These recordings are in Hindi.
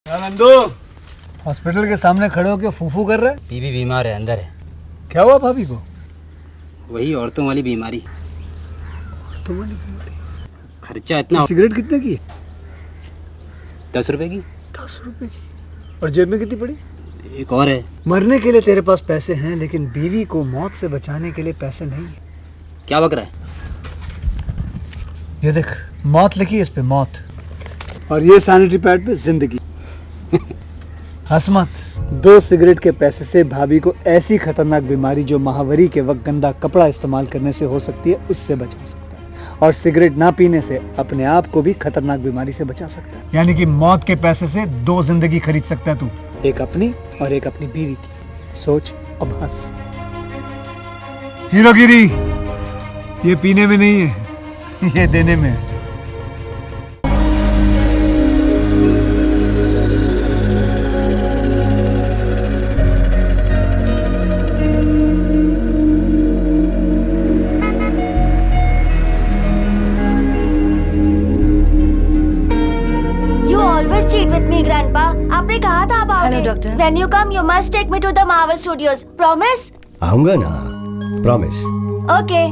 नंदू, हॉस्पिटल के सामने खड़े होकर फूफू कर रहा है। बीवी बीमार है, अंदर है। क्या हुआ भाभी को? वही औरतों वाली बीमारी। औरतों वाली बीमारी? खर्चा इतना। सिगरेट कितने की? 10 रुपए की। 10 रुपए की? और जेब में कितनी पड़ी? एक और है। मरने के लिए तेरे पास पैसे हैं, लेकिन बीवी को मौत से बचाने के लिए पैसे नहीं है। क्या बक रहा है? ये देख, मौत लिखी है इस पे, मौत। और ये सैनिटरी पैड पे जिंदगी। हंस मत। 2 सिगरेट के पैसे से भाभी को ऐसी खतरनाक बीमारी जो महावरी के वक्त गंदा कपड़ा इस्तेमाल करने से हो सकती है, उससे बचा सकता है। और सिगरेट ना पीने से अपने आप को भी खतरनाक बीमारी से बचा सकता है। यानी कि मौत के पैसे से 2 जिंदगी खरीद सकता है तू, एक अपनी और एक अपनी बीवी की। सोच अब हंस। हीरोगिरी ये पीने में नहीं है, ये देने में है। Cheat with me, Grandpa. आपने कहा था आप आओगे. Hello, doctor. When you come, you must take me to the Marvel Studios. Promise? आऊंगा ना, प्रॉमिस। Okay.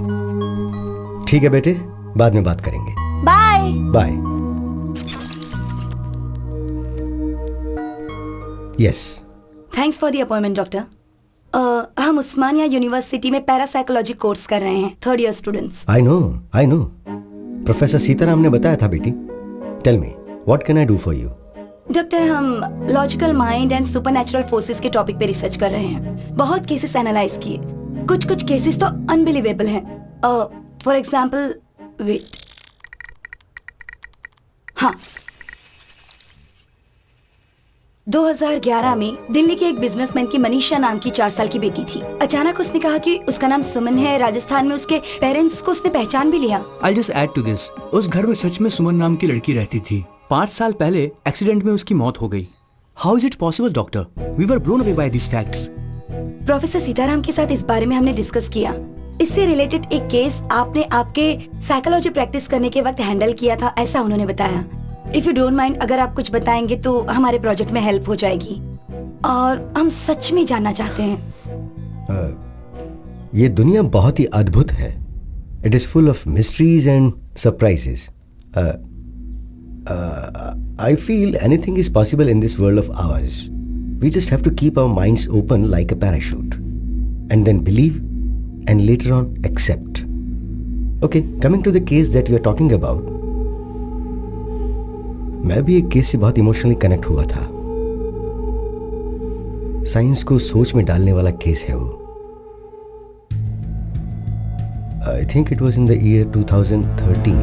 ठीक है बेटे, बाद में बात करेंगे। Bye. Bye. Yes. Thanks for the appointment doctor. हम उस्मानिया यूनिवर्सिटी में पैरासाइकोलॉजी कोर्स कर रहे हैं, 3rd year students. I know. Professor Sitaram ने बताया था बेटी। Tell me, what can I do for you? Doctor, हम logical mind and supernatural forces के टॉपिक पे रिसर्च कर रहे हैं। बहुत केसेस एनालाइज किए, कुछ केसेस तो अनबिलीवेबल हैं। फॉर एग्जांपल, वेट, हाँ, 2011 में दिल्ली के एक बिजनेसमैन की मनीषा नाम की 4 साल की बेटी थी। अचानक उसने कहा कि उसका नाम सुमन है। राजस्थान में उसके पेरेंट्स को उसने पहचान भी लिया। I'll just add to this. उस घर में सच में सुमन नाम की लड़की रहती थी। 5 साल पहले एक्सीडेंट में उसकी मौत हो गई। How is it possible, doctor? We were blown away by these facts. Professor Sitaram के साथ इस बारे में हमने डिस्कस किया। इससे रिलेटेड एक केस आपने आपके साइकोलॉजी प्रैक्टिस करने के वक्त हैंडल किया था, ऐसा उन्होंने बताया। इफ यू डोंट माइंड, अगर आप कुछ बताएंगे तो हमारे प्रोजेक्ट में हेल्प हो जाएगी। और हम सच में जानना चाहते हैं। ये दुनिया बहुत ही अद्भुत है। It is full of mysteries and surprises. I feel anything is possible in this world of ours. We just have to keep our minds open like a parachute, and then believe, and later on accept. Okay, coming to the case that you are talking about. मैं भी एक केस से बहुत इमोशनली कनेक्ट हुआ था। साइंस को सोच में डालने वाला केस है वो। I think it was in the year 2013.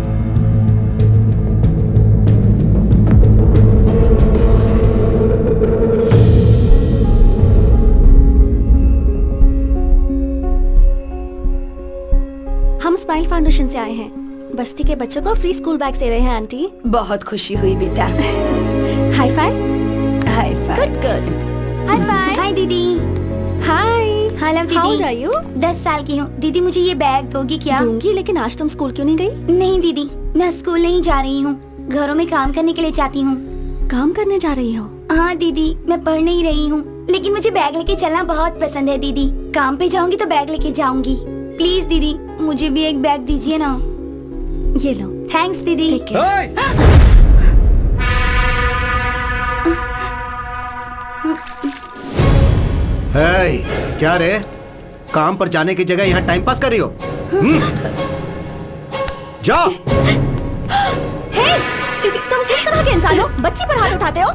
हम स्माइल फाउंडेशन से आए हैं। बस्ती के बच्चों को फ्री स्कूल बैग दे रहे हैं आंटी। बहुत खुशी हुई बेटा। High five. High five. Good. High five. Hi दीदी। हाय। हेलो दीदी। How are you? 10 साल की हूँ। दीदी मुझे ये बैग दोगी क्या? दूंगी, लेकिन आज तुम स्कूल क्यों नहीं गई? नहीं दीदी, मैं स्कूल नहीं जा रही हूँ, घरों में काम करने के लिए जाती हूँ। काम करने जा रही हो? हाँ दीदी, मैं पढ़ नहीं रही हूँ, लेकिन मुझे बैग लेके चलना बहुत पसंद है दीदी। काम पे जाऊंगी तो बैग लेके जाऊंगी। प्लीज दीदी, मुझे भी एक बैग दीजिए ना। ये लो। थैंक्स दीदी। Take care. क्या रे, काम पर जाने की जगह यहाँ टाइम पास कर रही हो? जाओ। हे, तुम किस तरह के इंसान हो? बच्ची पर हाथ उठाते हो?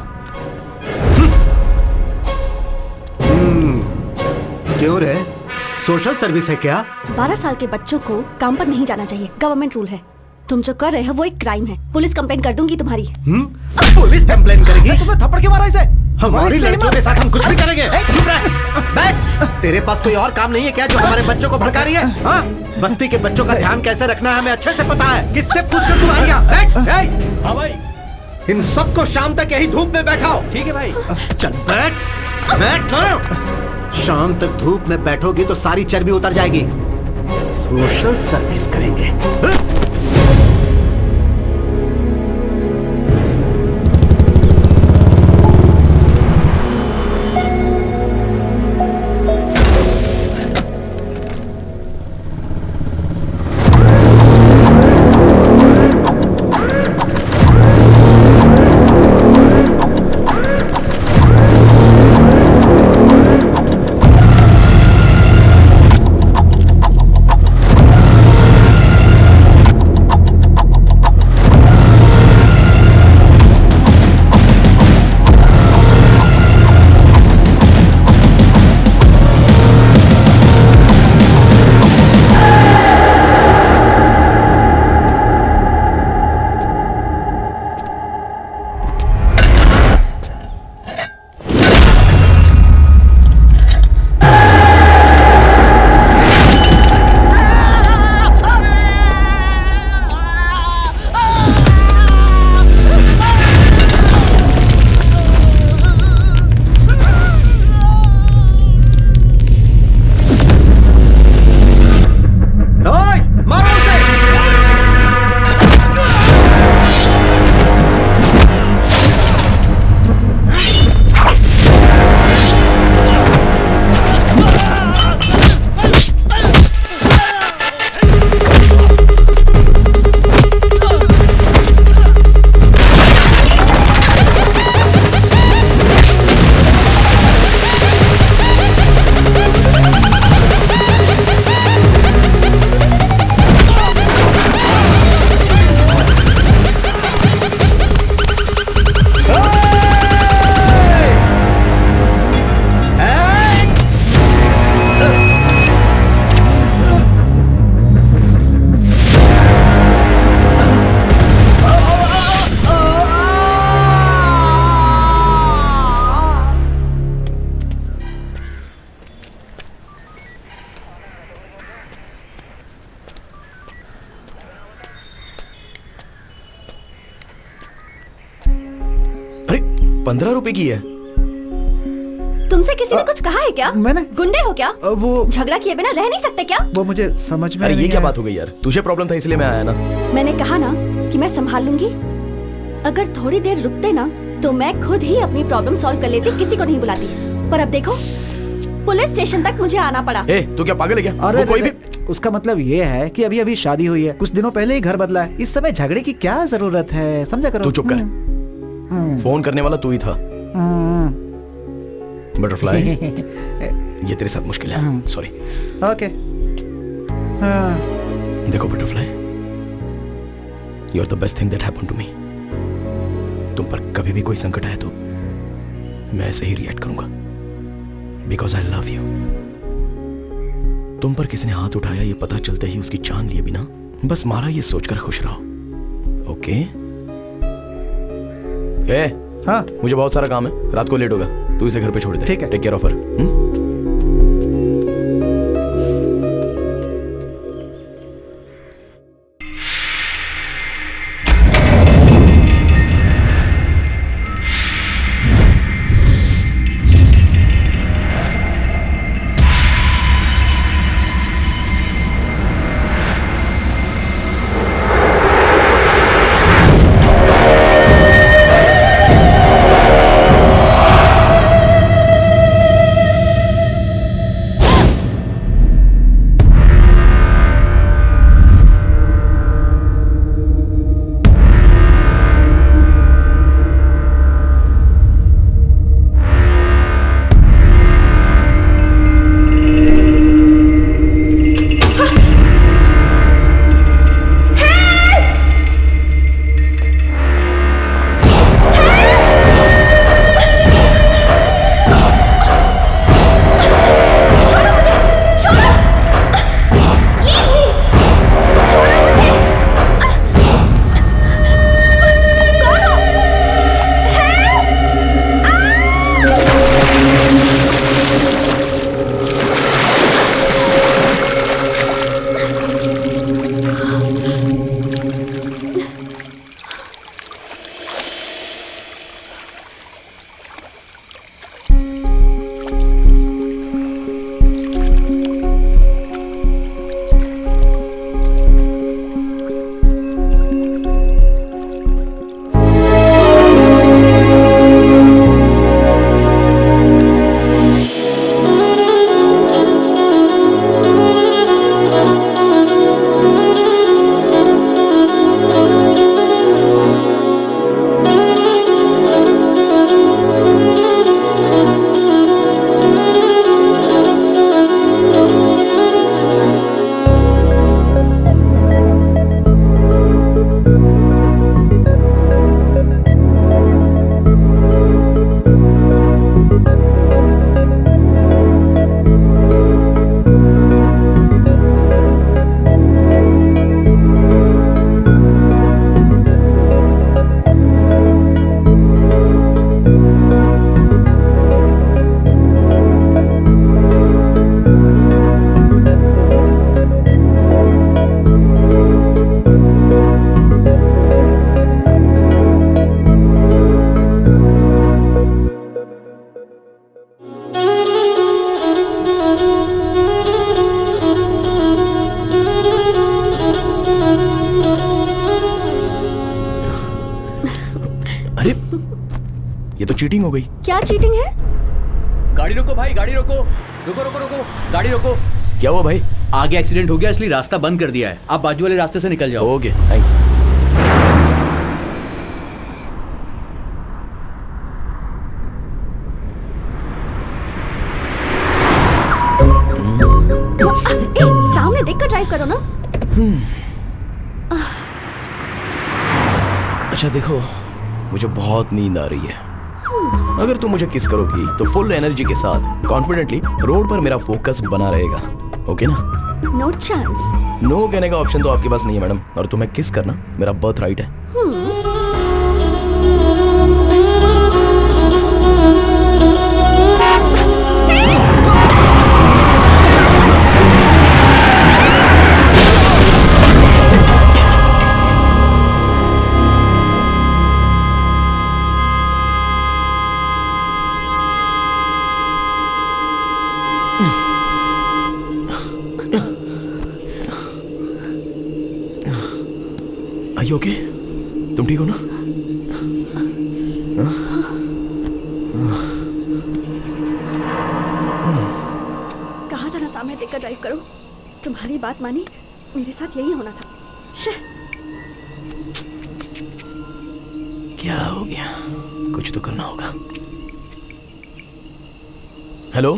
क्यों रे, सोशल सर्विस है क्या? 12 साल के बच्चों को काम पर नहीं जाना चाहिए, गवर्नमेंट रूल है। तुम जो कर रहे हो वो एक क्राइम है। पुलिस कंप्लेंट कर दूंगी तुम्हारी। पुलिस कंप्लेंट करेगी? तुमने थप्पड़ क्यों मारा इसे? हमारी लड़कियों के साथ हम कुछ भी करेंगे। चुप रह, बैठ। तेरे पास कोई और काम नहीं है क्या जो हमारे बच्चों को भड़का रही है? हाँ, बस्ती के बच्चों का ध्यान कैसे रखना है हमें अच्छे से पता है। किससे पूछकर तू आई यहाँ? बैठ। हाँ भाई। इन सबको शाम तक यही धूप में बैठाओ। ठीक है भाई। चल बैठ, बैठ। शाम तक धूप में बैठोगी तो सारी चर्बी उतर जाएगी। सोशल सर्विस करेंगे। ₹15 की है। तुमसे किसी ने कुछ कहा है क्या? मैंने गुंडे हो क्या? वो झगड़ा किए बिना रह नहीं सकते क्या? वो मुझे समझ में अरे ये नहीं क्या आया। बात हो गई यार, तुझे प्रॉब्लम था इसलिए मैं आया ना। मैंने कहा ना कि मैं संभाल लूंगी। अगर थोड़ी देर रुकते ना तो मैं खुद ही अपनी प्रॉब्लम सॉल्व कर लेती, किसी को नहीं बुलाती। पर अब देखो, पुलिस स्टेशन तक मुझे आना पड़ा। ए, तू क्या पागल है क्या? अरे वो कोई भी उसका मतलब ये है कि अभी अभी शादी हुई है, कुछ दिनों पहले ही घर बदला है, इस समय झगड़े की क्या जरूरत है, समझा करो। तू चुप कर। फोन करने वाला तू ही था। बटरफ्लाई, ये तेरे साथ मुश्किल है, सॉरी। ओके। देखो butterfly, you are the best thing that happened to me. तुम पर कभी भी कोई संकट आए तो मैं ऐसे ही रिएक्ट करूंगा, बिकॉज आई लव यू। तुम पर किसी ने हाथ उठाया ये पता चलते ही उसकी जान लिए बिना बस मारा, ये सोचकर खुश रहो, ओके? ए, हाँ, मुझे बहुत सारा काम है, रात को लेट होगा, तू इसे घर पे छोड़ दे। ठीक है। Take care of her. ये तो चीटिंग हो गई। क्या चीटिंग है? गाड़ी रोको भाई, गाड़ी रोको, रुको रुको रुको, गाड़ी रोको। क्या हुआ भाई? आगे एक्सीडेंट हो गया इसलिए रास्ता बंद कर दिया है, आप बाजू वाले रास्ते से निकल जाओ। Okay, thanks. सामने देखकर ड्राइव करो ना। अच्छा देखो, मुझे बहुत नींद आ रही है। अगर तुम मुझे किस करोगी तो फुल एनर्जी के साथ कॉन्फिडेंटली रोड पर मेरा फोकस बना रहेगा, ओके ना? No chance. नो कहने का ऑप्शन तो आपके पास नहीं है मैडम, और तुम्हें किस करना मेरा बर्थ राइट है। ओके? तुम ठीक हो ना? कहा था ना सामने देखकर ड्राइव करो। तुम्हारी बात मानी, मेरे साथ यही होना था। क्या हो गया? कुछ तो करना होगा। हेलो?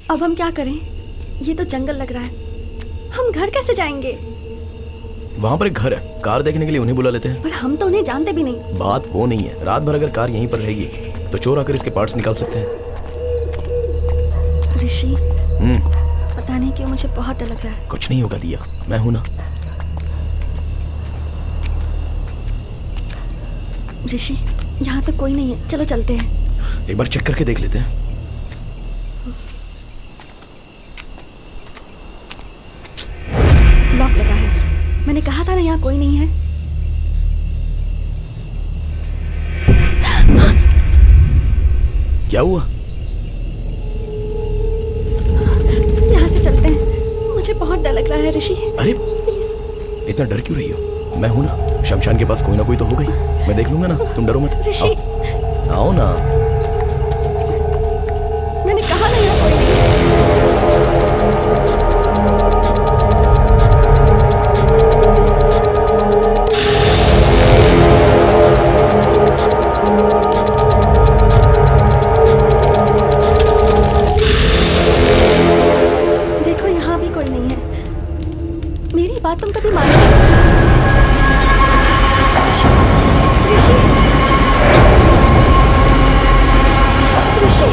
अब हम क्या करें? ये तो जंगल लग रहा है। हम घर कैसे जाएंगे? वहां पर एक घर है, कार देखने के लिए उन्हें बुला लेते हैं। पर हम तो उन्हें जानते भी नहीं। बात वो नहीं है, रात भर अगर कार यहीं पर रहेगी तो चोर आकर इसके पार्ट्स निकाल सकते हैं। ऋषि, पता नहीं क्यों मुझे बहुत डर लग रहा है। कुछ नहीं होगा दिया, मैं हूं ना। ऋषि, यहाँ तो कोई नहीं है, चलो चलते हैं। एक बार चेक करके देख लेते हैं। लॉक लगा है। मैंने कहा था ना यहाँ कोई नहीं है। क्या हुआ? यहाँ से चलते हैं, मुझे बहुत डर लग रहा है ऋषि। अरे प्लीज। इतना डर क्यों रही हो? मैं हूं ना, शमशान के पास कोई ना कोई तो होगा ही। मैं देख लूंगा ना, तुम डरो मत। ऋषि, आओ ना। मैंने कहा ना यहाँ कोई नहीं है। देखो यहाँ भी कोई नहीं है। मेरी बात तुम कभी मानो? ऋषि, ऋषि, ऋषि,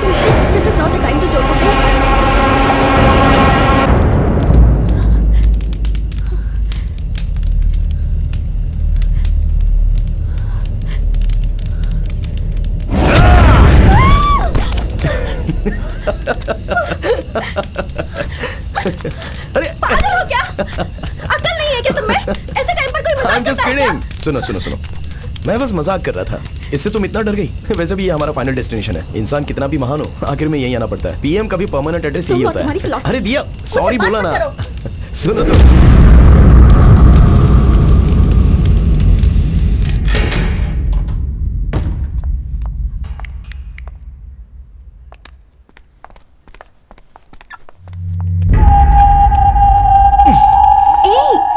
ऋषि, this is not the time to joke, okay? अरे पागल हो क्या? अकल नहीं है क्या तुम्हें? ऐसे टाइम पर कोई मजाक I'm just करता है क्या? kidding. सुनो सुनो सुनो, मैं बस मजाक कर रहा था। इससे तुम इतना डर गई? वैसे भी ये हमारा फाइनल डेस्टिनेशन है। इंसान कितना भी महान हो, आखिर में यही आना पड़ता है। पीएम का भी परमानेंट एड्रेस यही तुम और होता तुम्हारी है। philosophy। अरे दिया, सॉरी बात बोला मत ना। करो। सुनो तो।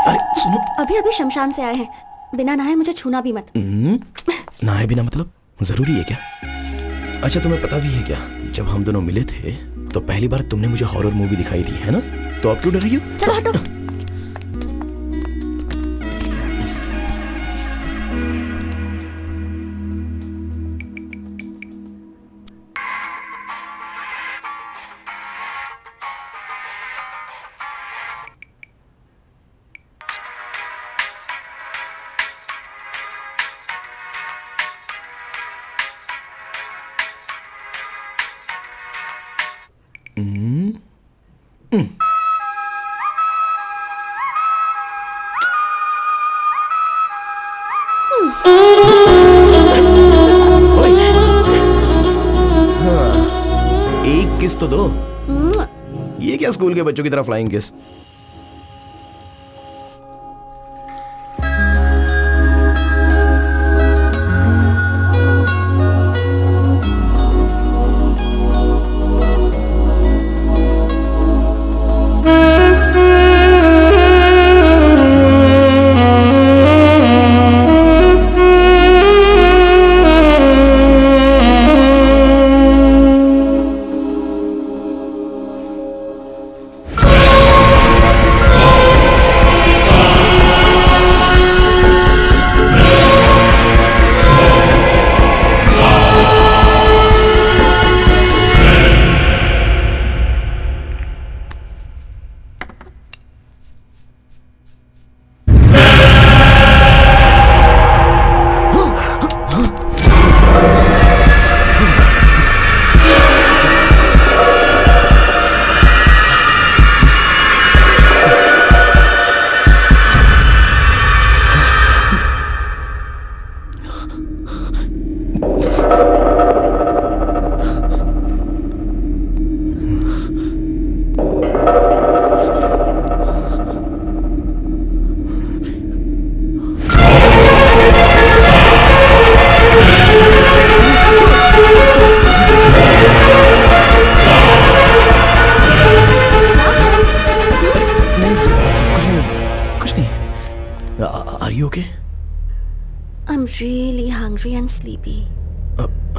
अरे सुनो, अभी अभी शमशान से आए हैं, बिना नहाए मुझे छूना भी मत। नहाए बिना मतलब जरूरी है क्या? अच्छा तुम्हें पता भी है क्या, जब हम दोनों मिले थे तो पहली बार तुमने मुझे हॉरर मूवी दिखाई थी, है ना? तो अब क्यों डर रही हो? चलो हटो। एक किस तो दो। ये क्या स्कूल के बच्चों की तरह flying kiss?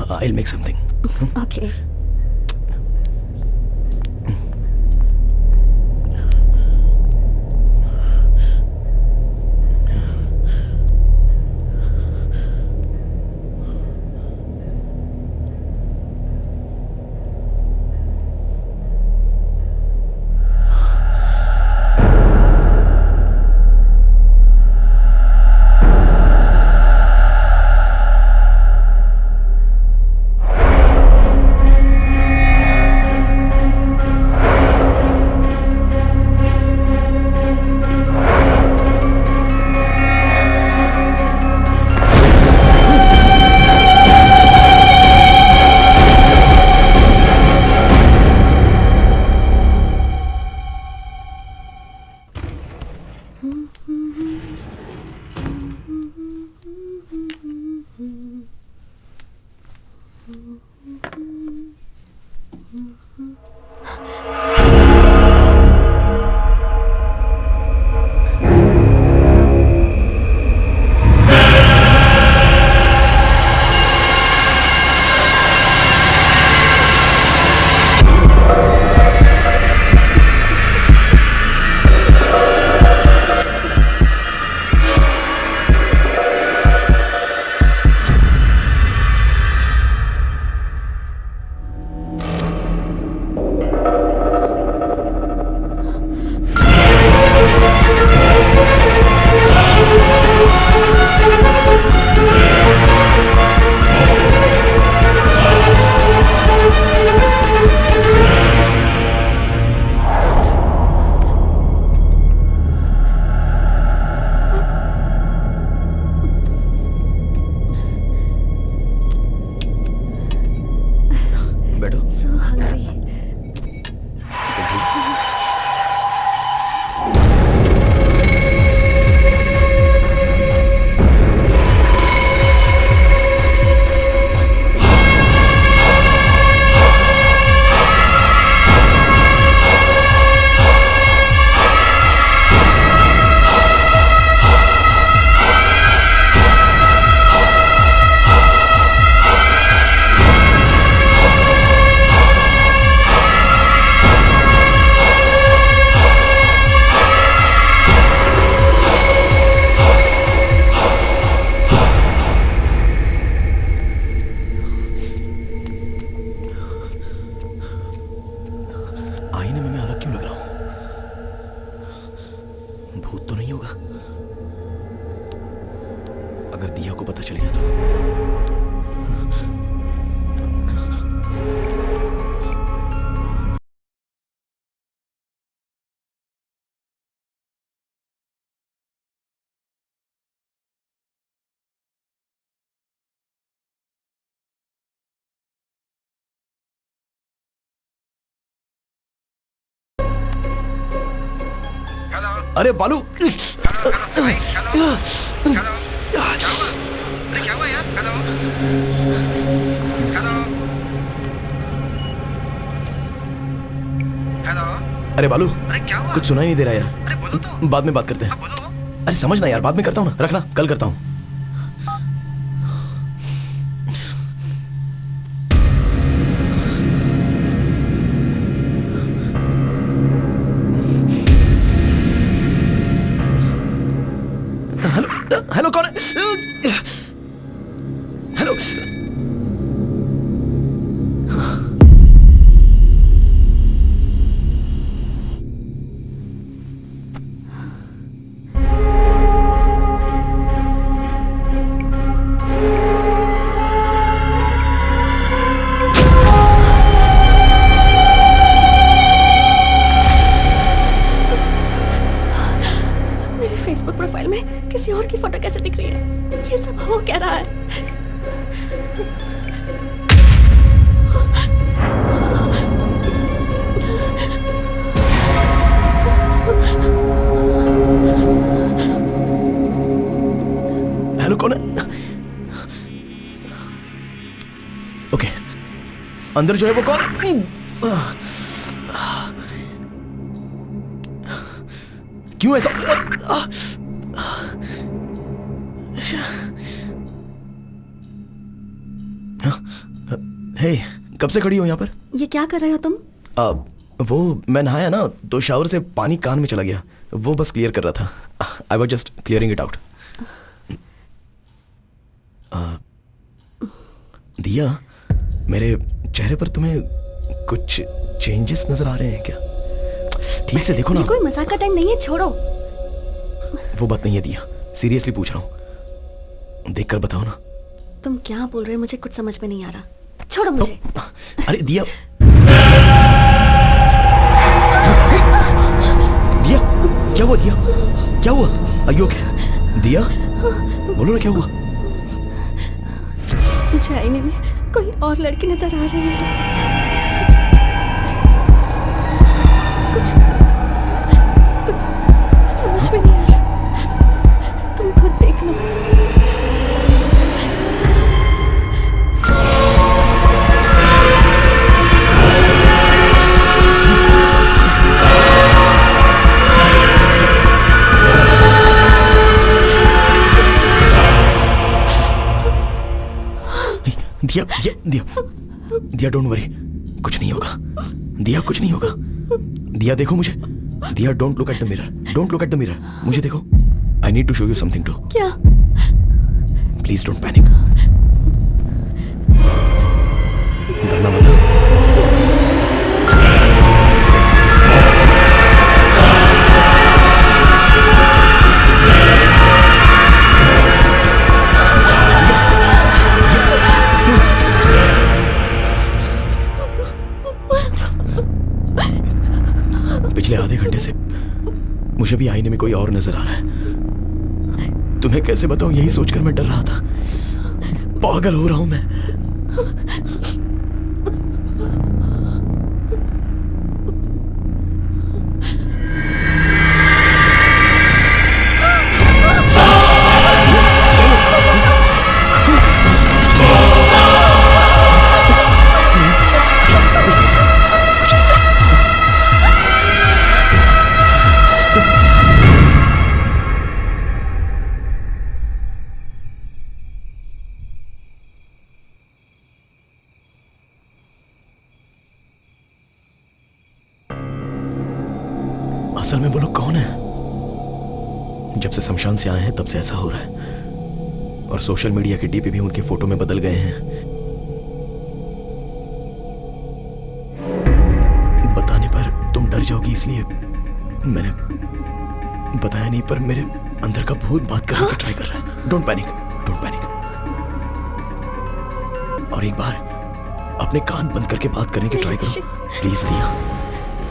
I'll make something. Okay. So hungry. आईने में मैं अलग क्यों लग रहा हूं? भूत तो नहीं होगा? अगर दिया को पता चल गया तो अरे बालू अरे क्या हुआ यार? हेलो अरे बालू अरे क्या हुआ? कुछ सुनाई नहीं दे रहा यार। अरे बोलो तो। बाद में बात करते हैं। बोलो। अरे समझना यार, बाद में करता हूँ ना, रखना, कल करता हूँ। हेलो हेलो, कौन है? हेलो मेरे फेसबुक प्रोफाइल में किसी और की फोटो कैसे दिख रही है? ये सब हो क्या रहा है? हेलो, कौन है? ओके, अंदर जो है वो कौन है? क्यों ऐसा? हे, कब से खड़ी हो यहाँ पर? ये क्या कर रहे हो तुम? वो मैं नहाया ना तो शावर से पानी कान में चला गया, वो बस क्लियर कर रहा था। I was just clearing it out. दिया, मेरे चेहरे पर तुम्हें कुछ चेंजेस नजर आ रहे हैं क्या? ठीक से देखो ना। ये कोई मजाक का टाइम नहीं है, छोड़ो। वो बात नहीं है दिया, सीरियसली पूछ रहा हूँ, देखकर बताओ ना। तुम क्या बोल रहे हो, मुझे कुछ समझ में नहीं आ रहा। छोड़ो मुझे। अरे दिया, दिया क्या हुआ? दिया क्या हुआ? Are you okay? दिया बोलो ना क्या हुआ? मुझे आईने में कोई और लड़की नजर आ रही है। कुछ समझ में नहीं आ रहा, तुम खुद देख लो। दिया दिया दिया दिया, डोंट वरी, कुछ नहीं होगा। दिया कुछ नहीं होगा। दिया देखो मुझे। Diya don't look at the mirror, don't look at the mirror, मुझे देखो। I need to show you something too. क्या? प्लीज डोंट पैनिक, डरना मत। पिछले आधे घंटे से मुझे भी आईने में कोई और नजर आ रहा है। तुम्हें कैसे बताऊं, यही सोचकर मैं डर रहा था। पागल हो रहा हूं मैं। असल में वो लोग कौन है? जब से शमशान से आए हैं तब से ऐसा हो रहा है, और सोशल मीडिया के डीपी भी उनके फोटो में बदल गए हैं। बताने पर तुम डर जाओगी इसलिए मैंने बताया नहीं, पर मेरे अंदर का भूत बात करने का ट्राई कर रहा है। Don't panic, don't panic. और एक बार अपने कान बंद करके बात करने की ट्राई करो प्लीज। दिया,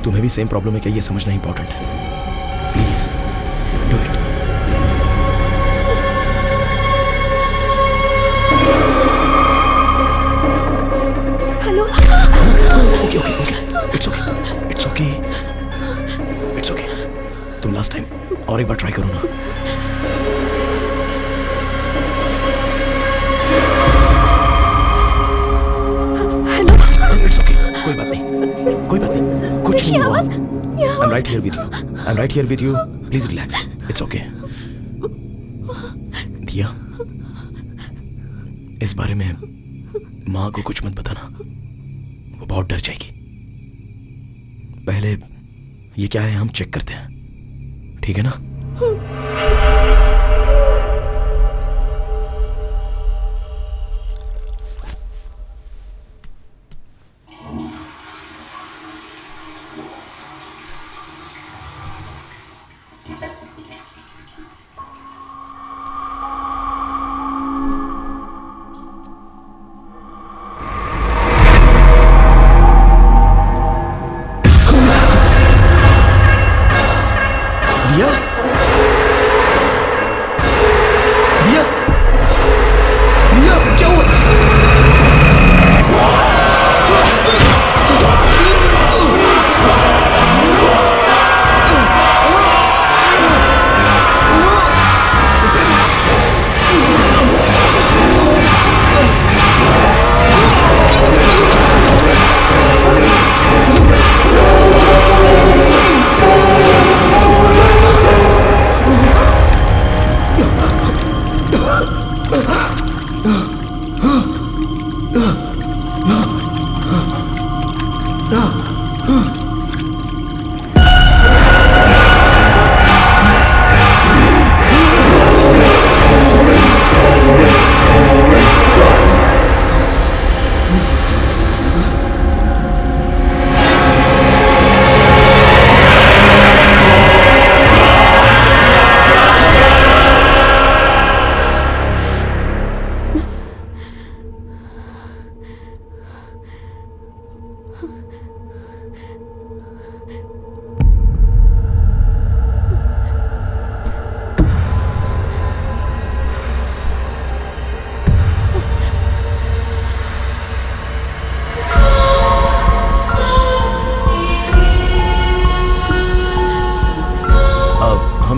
तुम्हें भी सेम प्रॉब्लम है क्या, ये समझना इंपॉर्टेंट है। Please do it. Hello. Okay okay okay, it's okay, it's okay, it's okay. तुम लास्ट टाइम और एक बार ट्राई करो ना। इट्स ओके, कोई बात नहीं, कोई बात नहीं, कुछ नहीं हुआ। I'm right here with you. I'm right here with you. Please relax. It's okay. दिया, इस बारे में माँ को कुछ मत बताना, वो बहुत डर जाएगी। पहले ये क्या है हम चेक करते हैं, ठीक है ना? हम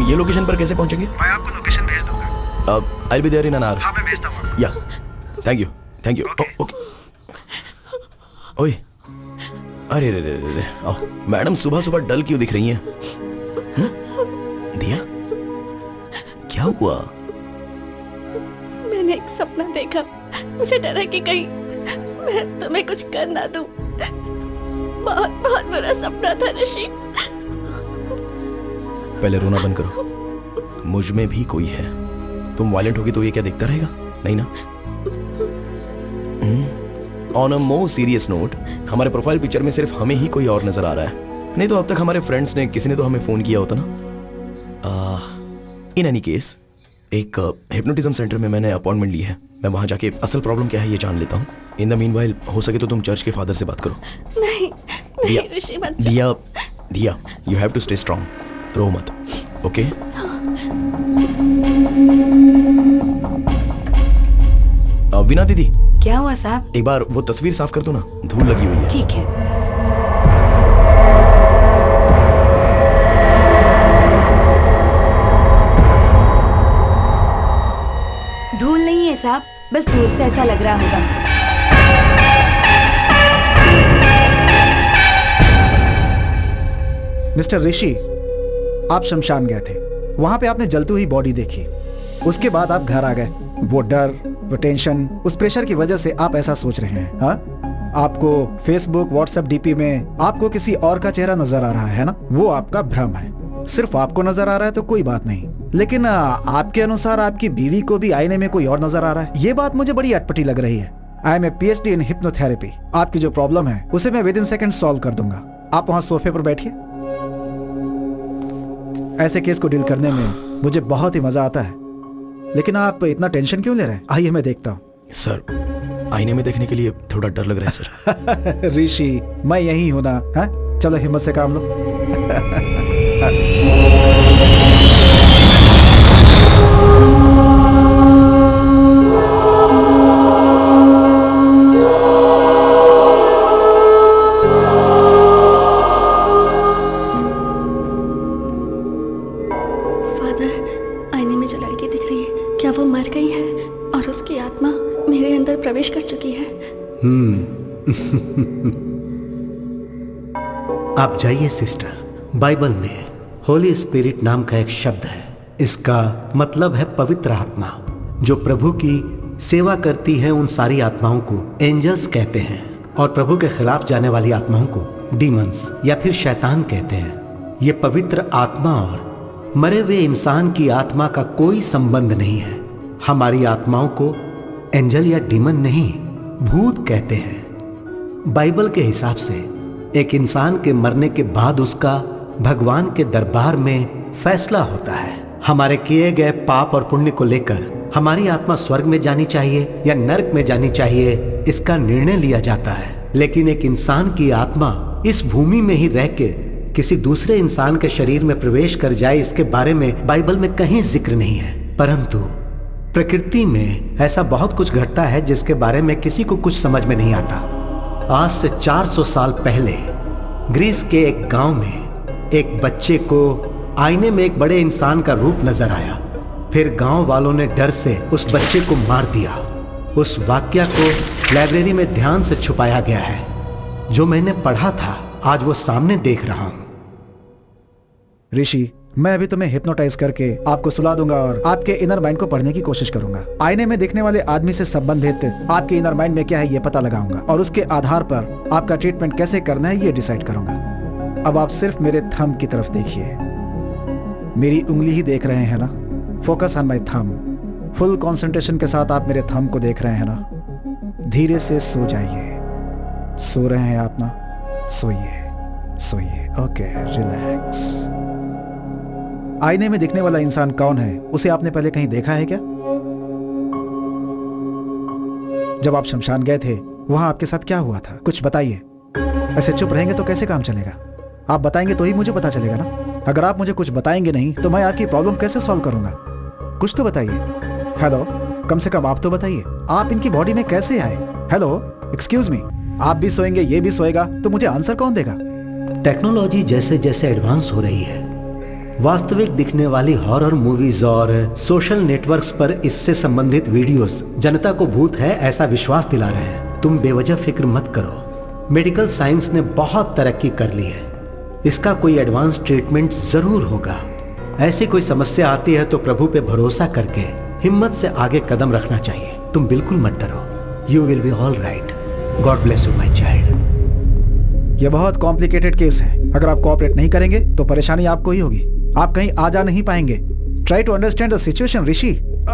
ये लोकेशन पर कैसे पहुंचेंगे? मैं आपको लोकेशन भेज दूंगा। I'll be there in an hour. हाँ, मैं भेजता हूँ। Yeah. Thank you. Okay. ओए, अरे रे रे रे, आओ। मैडम सुबह सुबह डल क्यों दिख रही हैं? दिया, क्या हुआ? मैंने एक सपना देखा। मुझे डर है कि कहीं मैं तुम्हें कुछ कर ना दूं। बहुत बहुत बुरा सपना था ऋषि। पहले रोना बंद करो। मुझ में भी कोई है। तुम वायलेंट होगी तो ये क्या देखता रहेगा? नहीं ना? On a more serious note, हमारे प्रोफाइल पिक्चर में सिर्फ हमें ही कोई और नजर आ रहा है। नहीं तो अब तक हमारे फ्रेंड्स ने किसी ने तो हमें फोन किया होता ना। इन एनी केस, एक हिप्नोटिज्म सेंटर में मैंने अपॉइंटमेंट ली है। मैं वहां जाके असल प्रॉब्लम क्या है ये जान लेता हूँ। इन द मीनवाइल हो सके तो तुम चर्च के फादर से बात करो। नहीं ऋषि मत जा। दिया, you have to stay strong. रो मत, ओके? वीना दीदी, क्या हुआ साहब? एक बार वो तस्वीर साफ कर दो ना, धूल लगी हुई है। ठीक है। धूल नहीं है साहब, बस दूर से ऐसा लग रहा होगा। मिस्टर ऋषि, आप शमशान गए थे। वहां पे आपने जलती हुई बॉडी देखी। उसके बाद आप घर आ गए। वो डर, वो टेंशन, उस प्रेशर की वजह से आप ऐसा सोच रहे हैं। हाँ, आपको फेसबुक, व्हाट्सएप डीपी में आपको किसी और का चेहरा नजर आ रहा है ना? वो आपका भ्रम है। सिर्फ आपको नजर आ रहा है तो कोई बात नहीं, लेकिन आपके अनुसार आपकी बीवी को भी आईने में कोई और नजर आ रहा है। ये बात मुझे बड़ी अटपटी लग रही है। I am a PhD in hypnotherapy. आपकी जो प्रॉब्लम है उसे मैं विदिन सेकंड सॉल्व कर दूंगा। आप वहां सोफे पर बैठिए। ऐसे केस को डील करने में मुझे बहुत ही मजा आता है, लेकिन आप इतना टेंशन क्यों ले रहे हैं? आइए मैं देखता हूँ। सर, आईने में देखने के लिए थोड़ा डर लग रहा है सर। ऋषि, मैं यही हूं ना। हाँ, चलो हिम्मत से काम लो। प्रवेश कर चुकी है। आप जाइए सिस्टर। बाइबल में होली स्पिरिट नाम का एक शब्द है। इसका मतलब है पवित्र आत्मा। जो प्रभु की सेवा करती है उन सारी आत्माओं को एंजल्स कहते हैं, और प्रभु के खिलाफ जाने वाली आत्माओं को डीमंस या फिर शैतान कहते हैं। ये पवित्र आत्मा और मरे हुए इंसान की आत्मा का कोई संबंध नहीं है। हमारी आत्माओं को एंजल या डीमन नहीं, भूत कहते हैं। बाइबल के हिसाब से एक इंसान के मरने के बाद उसका भगवान के दरबार में फैसला होता है। हमारे किए गए पाप और पुण्य को लेकर हमारी आत्मा स्वर्ग में जानी चाहिए या नरक में जानी चाहिए, इसका निर्णय लिया जाता है। लेकिन एक इंसान की आत्मा इस भूमि में ही रह के किसी दूसरे इंसान के शरीर में प्रवेश कर जाए, इसके बारे में बाइबल में कहीं जिक्र नहीं है। परंतु प्रकृति में ऐसा बहुत कुछ घटता है जिसके बारे में किसी को कुछ समझ में नहीं आता। आज से 400 साल पहले ग्रीस के एक गांव में एक बच्चे को आईने में एक बड़े इंसान का रूप नजर आया। फिर गांव वालों ने डर से उस बच्चे को मार दिया। उस वाक्या को लाइब्रेरी में ध्यान से छुपाया गया है। जो मैंने पढ़ा था आज वो सामने देख रहा हूं। ऋषि, मैं अभी तुम्हें हिप्नोटाइज करके आपको सुला दूंगा और आपके इनर माइंड को पढ़ने की कोशिश करूंगा। आईने में देखने वाले आदमी से संबंधित आपके इनर माइंड में क्या है ये पता लगाऊंगा, और उसके आधार पर आपका ट्रीटमेंट कैसे करना है ये डिसाइड करूंगा। अब आप सिर्फ मेरे थंब की तरफ देखिए। मेरी उंगली ही देख रहे हैं ना? Focus on my thumb. Full concentration के साथ आप मेरे थंब को देख रहे हैं ना? धीरे से सो जाइए। सो रहे हैं आप ना? सोइए सोइए। Okay, relax. आईने में दिखने वाला इंसान कौन है, उसे आपने पहले कहीं देखा है क्या? जब आप शमशान गए थे वहां आपके साथ क्या हुआ था, कुछ बताइए। ऐसे चुप रहेंगे तो कैसे काम चलेगा? आप बताएंगे तो ही मुझे पता चलेगा ना। अगर आप मुझे कुछ बताएंगे नहीं तो मैं आपकी प्रॉब्लम कैसे सॉल्व करूंगा? कुछ तो बताइए। हेलो, कम से कम आप तो बताइए, आप इनकी बॉडी में कैसे आए? हेलो, एक्सक्यूज मी, आप भी सोएंगे, ये भी सोएगा, तो मुझे आंसर कौन देगा? टेक्नोलॉजी जैसे जैसे एडवांस हो रही है, वास्तविक दिखने वाली हॉरर मूवीज और सोशल नेटवर्क्स पर इससे संबंधित वीडियोस जनता को भूत है ऐसा विश्वास दिला रहे हैं। तुम बेवजह फिक्र मत करो, मेडिकल साइंस ने बहुत तरक्की कर ली है, इसका कोई एडवांस ट्रीटमेंट जरूर होगा। ऐसी कोई समस्या आती है तो प्रभु पे भरोसा करके हिम्मत से आगे कदम रखना चाहिए। तुम बिल्कुल मत डरो, you will be all right. God bless you my child. यह बहुत कॉम्प्लिकेटेड केस है, अगर आप कोऑपरेट नहीं करेंगे तो परेशानी आपको ही होगी, आप कहीं आ जा नहीं पाएंगे। Try to understand the situation Rishi.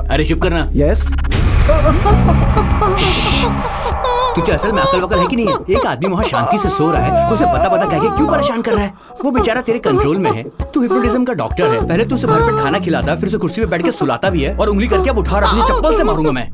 अरे चुप करना। यस। तुझे असल में अकल वकल है कि नहीं है? एक आदमी वहाँ शांति से सो रहा है, उसे पता कह के क्यों परेशान कर रहा है? वो बेचारा तेरे कंट्रोल में है, तू हिप्नोटिज्म का डॉक्टर है। पहले तू उसे भरपेट खाना खिलाता, फिर उसे कुर्सी पे बैठ के सुलाता भी है, और उंगली करके अब उठा रहा, चप्पल से मारूंगा मैं।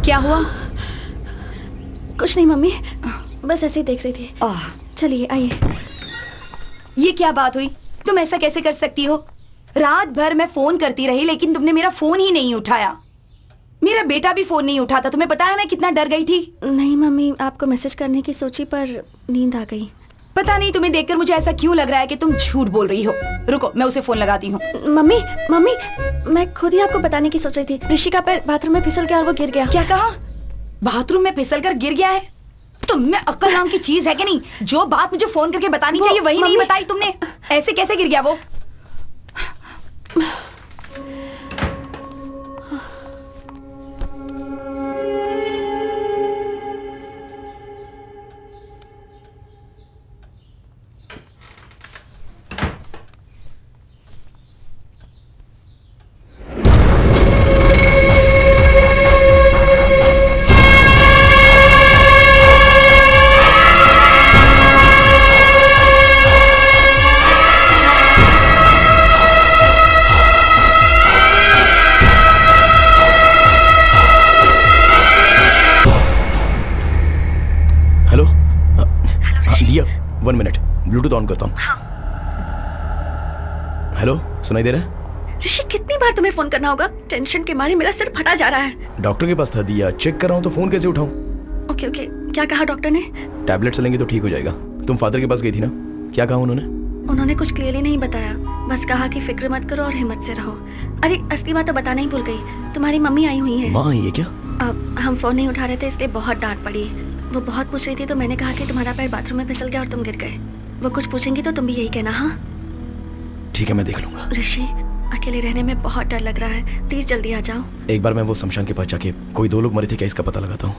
क्या हुआ? कुछ नहीं मम्मी, बस ऐसे ही देख रही थी। चलिए आइए। ये क्या बात हुई? तुम ऐसा कैसे कर सकती हो? रात भर मैं फोन करती रही लेकिन तुमने मेरा फोन ही नहीं उठाया। मेरा बेटा भी फोन नहीं उठाता। तुम्हें पता है मैं कितना डर गई थी? नहीं मम्मी, आपको मैसेज करने की सोची पर नींद आ गई। पता नहीं तुम्हें देखकर मुझे ऐसा क्यों लग रहा है कि तुम झूठ बोल रही हो। रुको, मैं उसे फोन लगाती हूँ। मम्मी मम्मी, मैं खुद ही आपको बताने की सोच रही थी। ऋषि का पैर बाथरूम में फिसल गया और वो गिर गया। क्या कहा? बाथरूम में फिसल कर गिर गया है? तुम में अक्ल नाम की चीज है कि नहीं? जो बात मुझे फोन करके बतानी चाहिए वही नहीं बताई तुमने। ऐसे कैसे गिर गया वो? ब्लूटूथ ऑन करता हूँ। हेलो, सुनाई दे रहा है? ऋषि, कितनी बार तुम्हें फोन करना होगा? टेंशन के मारे मेरा सिर फटा जा रहा है। डॉक्टर के पास था दिया, चेक कर रहा हूँ तो फोन कैसे उठाऊं? ओके ओके, क्या कहा डॉक्टर ने? टैबलेट्स लेंगे तो ठीक हो जाएगा। तुम फादर के पास गई थी ना, क्या कहा उन्होंने? उन्होंने कुछ क्लियरली नहीं बताया, बस कहा कि फिक्र मत करो और हिम्मत से रहो। अरे असली बात तो बताना ही भूल गई, तुम्हारी मम्मी आई हुई है। माँ आई है क्या? हम फोन नहीं उठा रहे थे इसलिए बहुत डांट पड़ी। वो बहुत पूछ रही थी तो मैंने कहा कि तुम्हारा पैर बाथरूम में फिसल गया और तुम गिर गए। वो कुछ पूछेंगी तो तुम भी यही कहना। हाँ ठीक है, मैं देख लूंगा। ऋषि, अकेले रहने में बहुत डर लग रहा है, प्लीज जल्दी आ जाओ। एक बार मैं वो शमशान के पास जाके कोई 2 लोग मरे थे क्या इसका पता लगाता हूँ।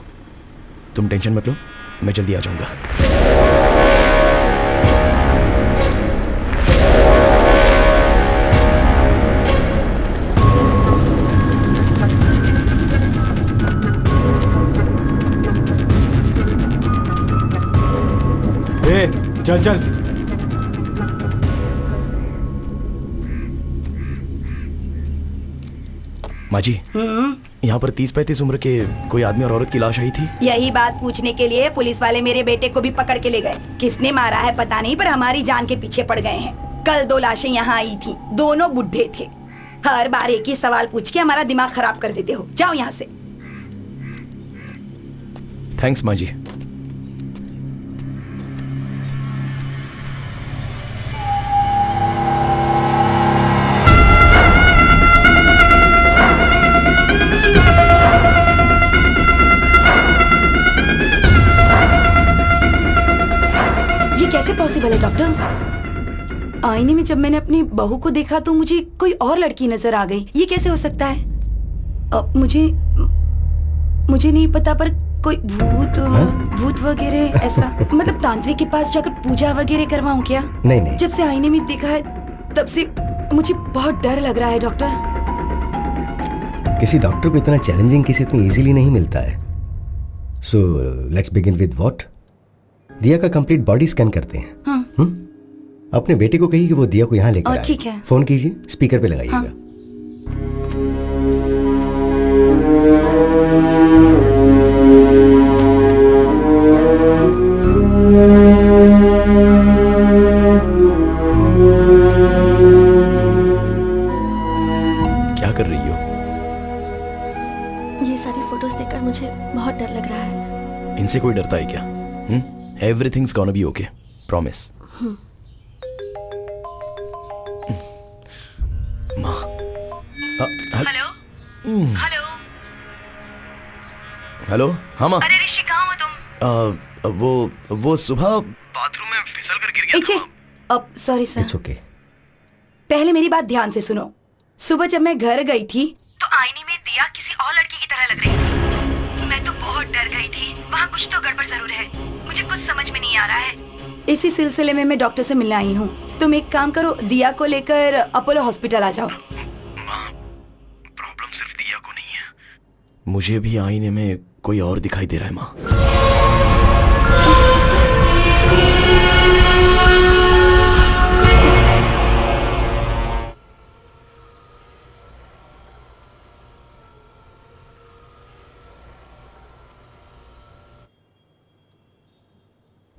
तुम टेंशन मत लो, मैं जल्दी आ जाऊंगा। चल चल। माँ जी, यहाँ पर 30-35 उम्र के कोई आदमी और औरत की लाश आई थी। यही बात पूछने के लिए पुलिस वाले मेरे बेटे को भी पकड़ के ले गए। किसने मारा है पता नहीं, पर हमारी जान के पीछे पड़ गए हैं। कल 2 लाशें यहाँ आई थी, दोनों बुढ़े थे। हर बार एक ही सवाल पूछ के हमारा दिमाग खराब कर देते हो। जाओ यहाँ से। थैंक्स माँ जी। पॉसिबल है डॉक्टर? आईने में जब मैंने अपनी बहू को देखा तो मुझे कोई और लड़की नजर आ गई। ये कैसे हो सकता है? मुझे नहीं पता, पर कोई भूत वगैरह ऐसा मतलब तांत्रिक के पास जाकर पूजा वगैरह करवाऊं क्या? नहीं। जब से आईने में देखा है तब से मुझे बहुत डर लग रहा है डॉक्टर। किसी डॉक्टर को इतना चैलेंजिंग केस इतनी इजीली नहीं मिलता है। So let's begin with what? दिया का कंप्लीट बॉडी स्कैन करते हैं। हाँ। अपने बेटे को कहिए कि वो दिया को यहाँ लेकर आए। ठीक है। फोन कीजिए, स्पीकर पे लगाइएगा। हाँ। क्या कर रही हो? ये सारी फोटोज देखकर मुझे बहुत डर लग रहा है। इनसे कोई डरता है क्या? Everything's gonna be okay, promise. माँ। हेलो। हेलो। हेलो। हाँ माँ। अरे ऋषि, कहाँ हो तुम? वो सुबह बाथरूम में फिसल कर गिर गया था। Sorry sir. It's okay. पहले मेरी बात ध्यान से सुनो। सुबह जब मैं घर गई थी तो आईने में दिया किसी और लड़की की तरह लग रही थी। मैं तो बहुत डर गई थी। वहाँ कुछ तो गड़बड़ जरूर है, मुझे कुछ समझ में नहीं आ रहा है। इसी सिलसिले में मैं डॉक्टर से मिलने आई हूँ। तुम एक काम करो, दिया को लेकर अपोलो हॉस्पिटल आ जाओ। प्रॉब्लम सिर्फ दिया को नहीं है, मुझे भी आईने में कोई और दिखाई दे रहा है माँ।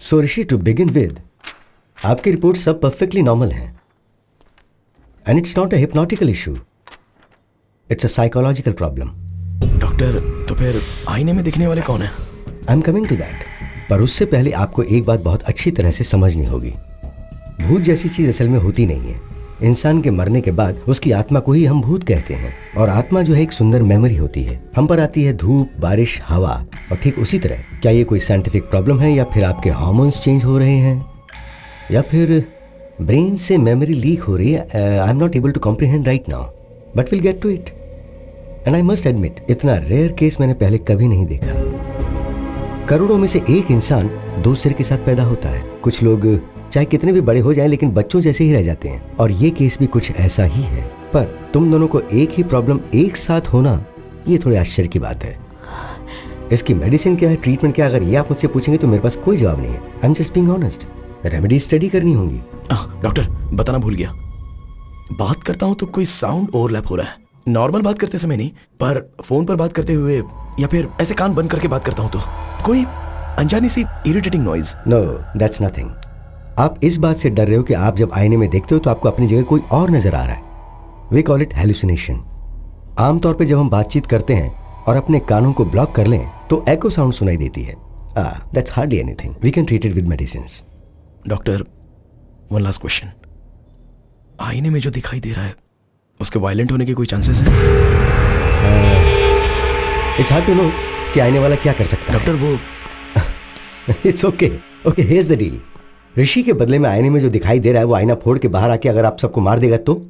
So Rishi, to begin with, आपकी रिपोर्ट सब परफेक्टली नॉर्मल हैं and it's not a hypnotical issue, it's a psychological problem. Doctor, तो फिर आईने में दिखने वाले कौन है? I am coming to that, पर उससे पहले आपको एक बात बहुत अच्छी तरह से समझनी होगी। भूत जैसी चीज असल में होती नहीं है। इंसान के मरने के बाद उसकी आत्मा को ही हम भूत कहते हैं, और आत्मा जो है एक सुंदर मेमोरी होती है। हम पर आती है धूप, बारिश, हवा, और ठीक उसी तरह क्या ये कोई साइंटिफिक प्रॉब्लम है, या फिर आपके हार्मोन्स चेंज हो रहे हैं, या फिर ब्रेन से मेमोरी लीक हो रही है? I am not able to comprehend right now, but will get to it. And I must admit, इतना रेयर केस मैंने पहले कभी नहीं देखा। करोड़ों में से एक इंसान दो सिर के साथ पैदा होता है। कुछ लोग चाहे कितने भी बड़े हो जाएं लेकिन बच्चों जैसे ही रह जाते हैं, और ये केस भी कुछ ऐसा ही है। पर तुम दोनों को एक ही प्रॉब्लम एक साथ होना, ये थोड़े आश्चर्य की बात है। इसकी मेडिसिन क्या है, ट्रीटमेंट क्या है, अगर ये आप मुझसे पूछेंगे तो मेरे पास कोई जवाब नहीं है। I am just being honest. Remedy study करनी होंगी। डॉक्टर, बताना भूल गया, बात करता हूँ तो कोई साउंड ओवरलैप हो रहा है। नॉर्मल बात करते समय नहीं, पर फोन पर बात करते हुए या फिर ऐसे कान बंद करके बात करता हूँ तो कोई अनजानी सी irritating noise. No, that's nothing. आप इस बात से डर रहे हो कि आप जब आईने में देखते हो तो आपको अपनी जगह कोई और नजर आ रहा है। We call it hallucination. आमतौर पे जब हम बातचीत करते हैं और अपने कानों को ब्लॉक कर लें तो एको साउंड सुनाई देती है। That's hardly anything, we can treat it with medicines. Doctor, one last question, आईने में जो दिखाई दे रहा है उसके वायलेंट होने के कोई चांसेस हैं? इट्स हार्ड टू नो कि आईने वाला क्या कर सकता है। डॉक्टर, वो it's okay, okay, here's the deal. Rishi के बदले में आईने में जो दिखाई दे रहा है वो आईना फोड़ के बाहर आके अगर आप सबको मार देगा तो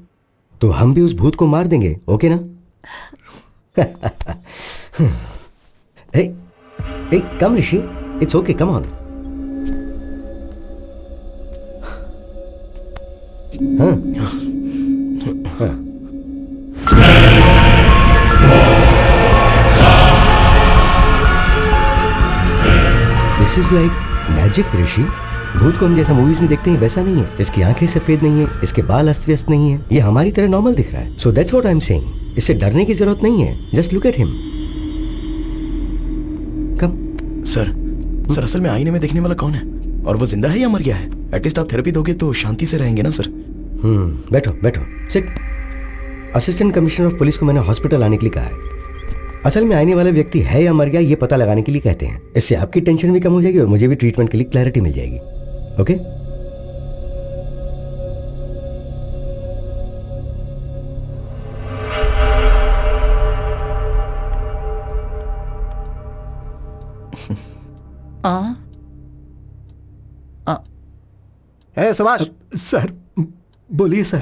हम भी उस भूत को मार देंगे, ओके ना? hey, come Rishi, it's okay, come on. हाँ. This is like magic, ऋषि। भूत को हम जैसा मूवीज में देखते हैं वैसा नहीं है। इसकी आंखें सफेद नहीं है, इसके बाल अस्त व्यस्त नहीं है, ये हमारी तरह नॉर्मल दिख रहा है। So that's what I am saying. इससे डरने की जरूरत नहीं है, just look at him. Come. Sir, असल में आईने में देखने वाला कौन है, और वो जिंदा है या मर गया है? एटलीस्ट आप थेरेपी दोगे तो शांति से रहेंगे ना सर। बैठो बैठो, sit. Assistant commissioner of police को मैंने हॉस्पिटल आने के लिए कहा है। असल में आने वाला व्यक्ति है या मर गया ये पता लगाने के लिए कहते हैं। इससे आपकी टेंशन भी कम हो जाएगी और मुझे भी ट्रीटमेंट के लिए क्लैरिटी मिल जाएगी। ओके? सुभाष। सर, बोलिए सर।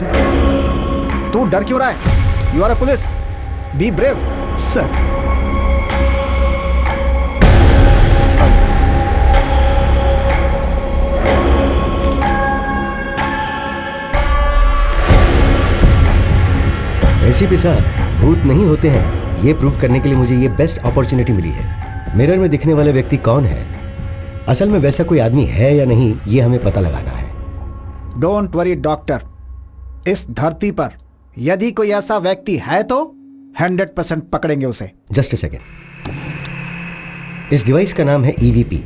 तू डर क्यों रहा है? You are a police. Be brave. Sir. ACP साहब, भूत नहीं होते हैं, ये प्रूव करने के लिए मुझे ये बेस्ट अपॉर्चुनिटी मिली है। मिरर में दिखने वाले व्यक्ति कौन है, असल में वैसा कोई आदमी है या नहीं, ये हमें पता लगाना है। डोंट वरी डॉक्टर, इस धरती पर यदि कोई ऐसा व्यक्ति है तो 100% पकड़ेंगे उसे। Just a second. इस डिवाइस का नाम है EVP,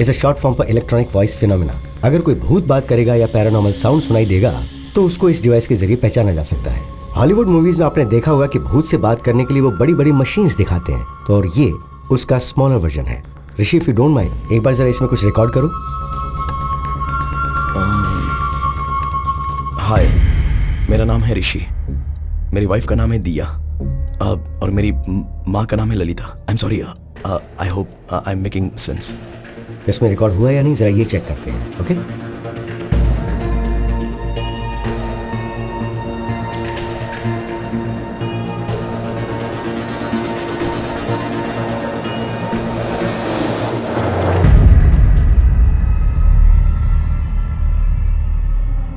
is a short form for electronic voice phenomena. अगर कोई भूत बात करेगा या पैरानॉर्मल साउंड सुनाई देगा तो उसको इस डिवाइस के जरिए पहचाना जा सकता है। हॉलीवुड मूवीज में आपने देखा होगा कि भूत से बात करने के लिए वो बड़ी बड़ी मशीन्स दिखाते हैं, तो और ये उसका स्मॉलर वर्जन है। ऋषि, इफ यू डोंट माइंड, एक बार जरा इसमें कुछ रिकॉर्ड करो। हाय, मेरा नाम है ऋषि, मेरी वाइफ का नाम है दिया, और मेरी माँ का नाम है Lalita. I am sorry, I hope I am making sense. इसमें रिकॉर्ड हुआ या नहीं, जरा ये चेक करते हैं। ओके,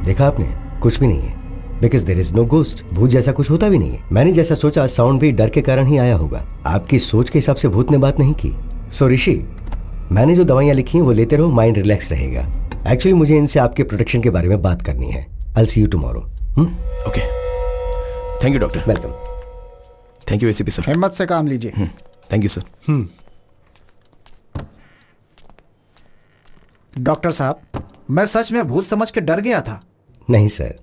देखा आपने, कुछ भी नहीं है, because there is no ghost. भूत जैसा कुछ होता भी नहीं है। मैंने जैसा सोचा, साउंड भी डर के कारण ही आया होगा। आपकी सोच के हिसाब से भूत ने बात नहीं की। सो ऋषि, मैंने जो दवाइयां लिखी हैं वो लेते रहो, माइंड रिलैक्स रहेगा। एक्चुअली मुझे इनसे आपके प्रोटेक्शन के बारे में बात करनी है। I will see you tomorrow. Okay, thank you doctor. Welcome. Thank you ACP sir. हिम्मत से काम लीजिए। Thank you sir. डॉक्टर साहब, मैं सच में भूत समझ के डर गया था। नहीं सर,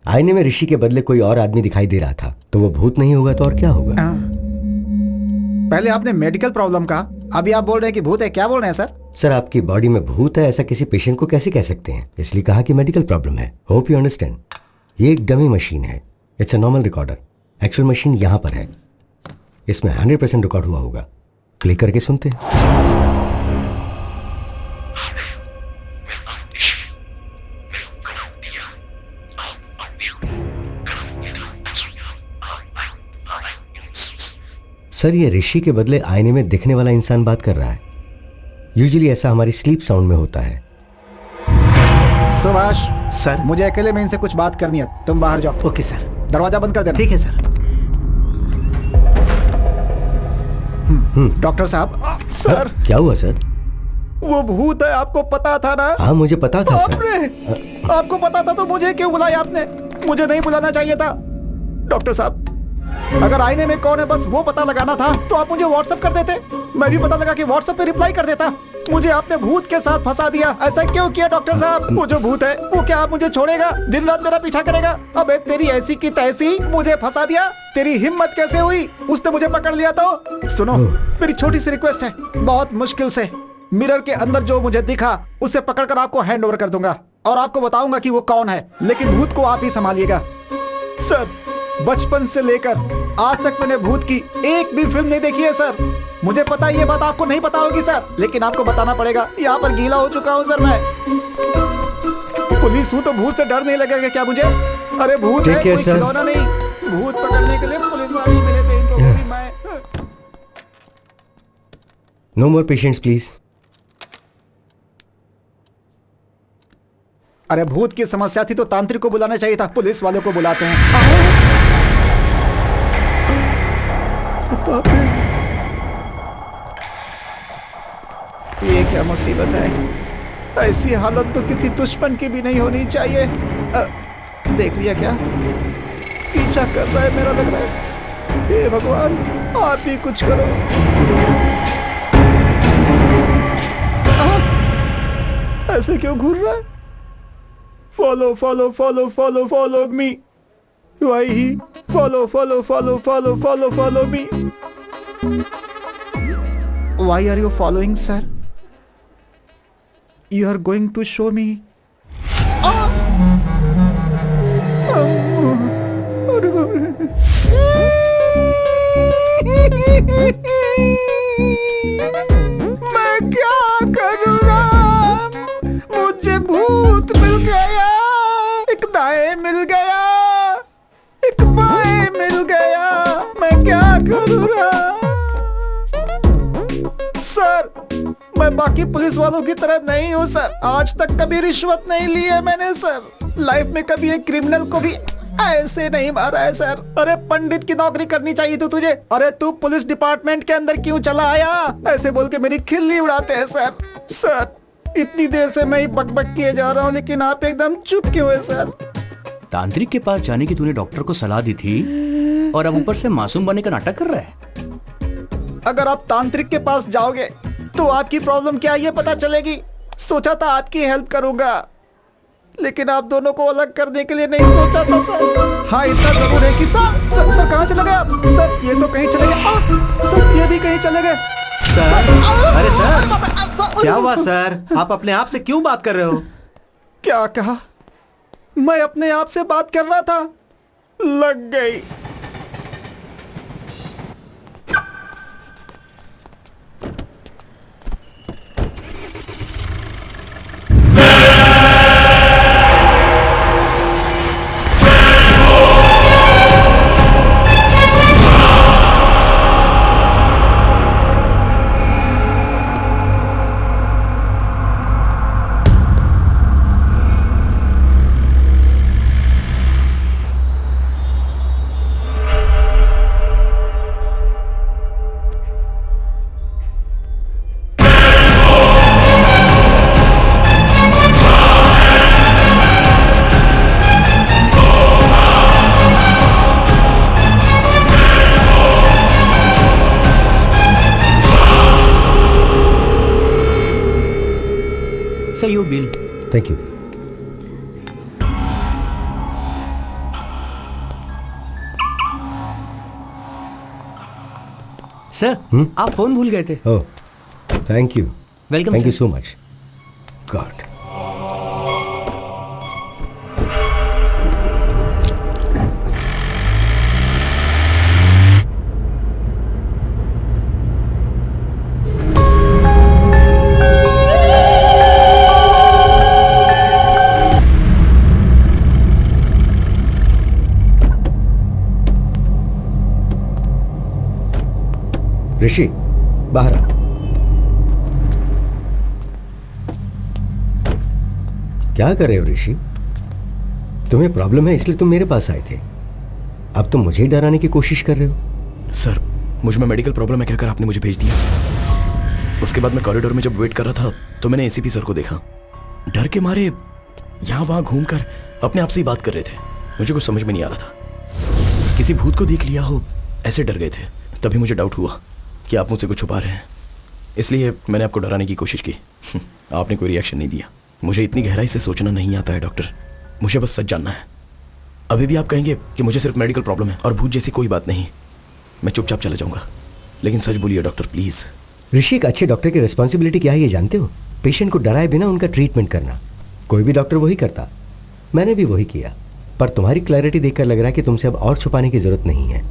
आईने में ऋषि के बदले कोई और आदमी दिखाई दे रहा था, तो वो भूत नहीं होगा तो और क्या होगा? पहले आपने मेडिकल प्रॉब्लम कहा, अभी आप बोल रहे हैं कि भूत है। क्या बोल रहे हैं सर? सर, आपकी बॉडी में भूत है ऐसा किसी पेशेंट को कैसे कह सकते हैं? इसलिए कहा कि मेडिकल प्रॉब्लम है। Hope you understand. ये एक डमी मशीन है, it's a normal recorder. Actual machine यहाँ पर है, इसमें 100% रिकॉर्ड हुआ होगा। प्ले करके सुनते हैं। सर, ये ऋषि के बदले आईने में दिखने वाला इंसान बात कर रहा है। यूजुअली ऐसा हमारी स्लीप साउंड में होता है। सुभाष सर, मुझे अकेले में इनसे कुछ बात करनी है, तुम बाहर जाओ। Okay sir. दरवाजा बंद कर देना। ठीक है सर। डॉक्टर साहब। सर, क्या हुआ सर? वो भूत है, आपको पता था ना? हाँ, मुझे पता था सर। आपको पता था तो मुझे क्यों बुलाया आपने? मुझे नहीं बुलाना चाहिए था। डॉक्टर साहब, अगर आईने में कौन है बस वो पता लगाना था तो आप मुझे व्हाट्सएप कर देते, मैं भी पता लगा के व्हाट्सएप पे रिप्लाई कर देता। मुझे आपने भूत के साथ फंसा दिया। ऐसा क्यों किया डॉक्टर साहब? वो जो भूत है वो क्या आप मुझे छोड़ेगा? दिन रात मेरा पीछा करेगा? अबे तेरी ऐसी की तैसी, मुझे फंसा दिया। तेरी हिम्मत कैसे हुई? उसने मुझे पकड़ लिया तो। सुनो, मेरी छोटी सी रिक्वेस्ट है, बहुत मुश्किल से मिरर के अंदर जो मुझे दिखा उसे पकड़कर आपको हैंड ओवर कर दूंगा और आपको बताऊंगा कि वो कौन है, लेकिन भूत को आप ही संभालिएगा। सर, बचपन से लेकर आज तक मैंने भूत की एक भी फिल्म नहीं देखी है सर। मुझे पता है ये बात आपको नहीं पता होगी सर, लेकिन आपको बताना पड़ेगा। यहाँ पर गीला हो चुका हूँ सर मैं। पुलिस हूँ तो भूत से डर नहीं लगेगा क्या मुझे? अरे भूत है, कोई खिलौना नहीं। भूत पकड़ने के लिए पुलिस वाले ही मिले थे, इनको भी मैं। No more patients please. अरे भूत की समस्या थी तो तांत्रिक को बुलाना चाहिए था, पुलिस वालों को बुलाते हैं। ये क्या मुसीबत है? ऐसी हालत तो किसी दुश्मन की भी नहीं होनी चाहिए। देख लिया क्या? पीछा कर रहा है मेरा, लग रहा है। हे भगवान, आप ही कुछ करो। ऐसे क्यों घूर रहा है? Follow follow follow follow follow me. वही follow follow follow follow follow follow me. Why are you following, sir? You are going to show me. मैं क्या करूँ राम? मुझे भूत मिल गया, एक दाएं मिल गया, एक बाएं मिल गया। मैं क्या मैं बाकी पुलिस वालों की तरह नहीं हूँ सर। आज तक कभी रिश्वत नहीं ली है मैंने सर। लाइफ में कभी एक क्रिमिनल को भी ऐसे नहीं मारा है सर। अरे पंडित की नौकरी करनी चाहिए थी तुझे। अरे तू पुलिस डिपार्टमेंट के अंदर क्यों चला आया? ऐसे बोल के मेरी खिल्ली उड़ाते हैं सर। सर इतनी देर से मैं ही बकबक किए जा रहा हूँ, लेकिन आप एकदम चुप क्यों है सर? तांत्रिक के पास जाने की तूने डॉक्टर को सलाह दी थी और अब ऊपर से मासूम बनने का नाटक कर रहा है। अगर आप तांत्रिक के पास जाओगे तो आपकी प्रॉब्लम क्या है ये पता चलेगी। सोचा था आपकी हेल्प करूंगा, लेकिन आप दोनों को अलग करने के लिए नहीं सोचा था सर। हाँ इतना जरूर है कि सर कहाँ चले गए आप? सर ये तो कहीं चले गए। सर ये भी कहीं चले गए। सर अरे सर क्या हुआ सर? आप अपने आप से क्यों बात कर रहे हो? क्या कहा? मैं अपने आप से बात कर रहा था, लग गई। Sir, your bill. Thank you. Sir आप फोन भूल गए थे। Oh, thank you. Welcome Thank sir. you so much. God. ऋषि बाहर आ। क्या कर रहे हो ऋषि? तुम्हें प्रॉब्लम है इसलिए तुम मेरे पास आए थे। अब तुम मुझे डराने की कोशिश कर रहे हो। सर मुझ में मेडिकल प्रॉब्लम है कहकर आपने मुझे भेज दिया। उसके बाद मैं कॉरिडोर में जब वेट कर रहा था तो मैंने एसीपी सर को देखा। डर के मारे यहाँ वहां घूमकर अपने आप से ही बात कर रहे थे। मुझे कुछ समझ में नहीं आ रहा था। किसी भूत को देख लिया हो ऐसे डर गए थे। तभी मुझे डाउट हुआ कि आप मुझसे कुछ छुपा रहे हैं, इसलिए मैंने आपको डराने की कोशिश की। आपने कोई रिएक्शन नहीं दिया। मुझे इतनी गहराई से सोचना नहीं आता है डॉक्टर, मुझे बस सच जानना है। अभी भी आप कहेंगे कि मुझे सिर्फ मेडिकल प्रॉब्लम है और भूत जैसी कोई बात नहीं, मैं चुपचाप चला जाऊंगा, लेकिन सच बोलिए डॉक्टर प्लीज। ऋषि, एक अच्छे डॉक्टर की रिस्पॉन्सिबिलिटी क्या है ये जानते हो? पेशेंट को डराए बिना उनका ट्रीटमेंट करना। कोई भी डॉक्टर वही करता, मैंने भी वही किया। पर तुम्हारी क्लैरिटी देखकर लग रहा है कि तुमसे अब और छुपाने की जरूरत नहीं है।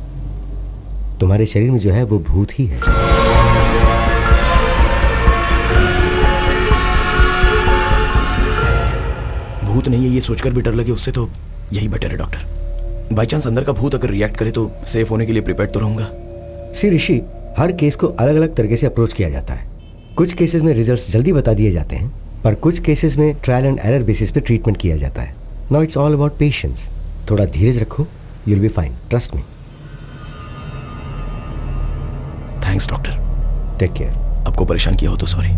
तुम्हारे शरीर में जो है वो भूत ही है। भूत नहीं है ये सोचकर भी डर लगे उससे तो यही बेटर है डॉक्टर। बाई चांस अंदर का भूत अगर रिएक्ट करे तो सेफ होने के लिए प्रिपेयर्ड तो रहूंगा। सी ऋषि, हर केस को अलग अलग तरीके से अप्रोच किया जाता है। कुछ केसेस में रिजल्ट्स जल्दी बता दिए जाते हैं, पर कुछ केसेस में ट्रायल एंड एरर बेसिस पे ट्रीटमेंट किया जाता है। Now it's all about patience. थोड़ा धीरज रखो, you will be fine, trust me. Thanks doctor. Take care. आपको परेशान किया हो तो सॉरी।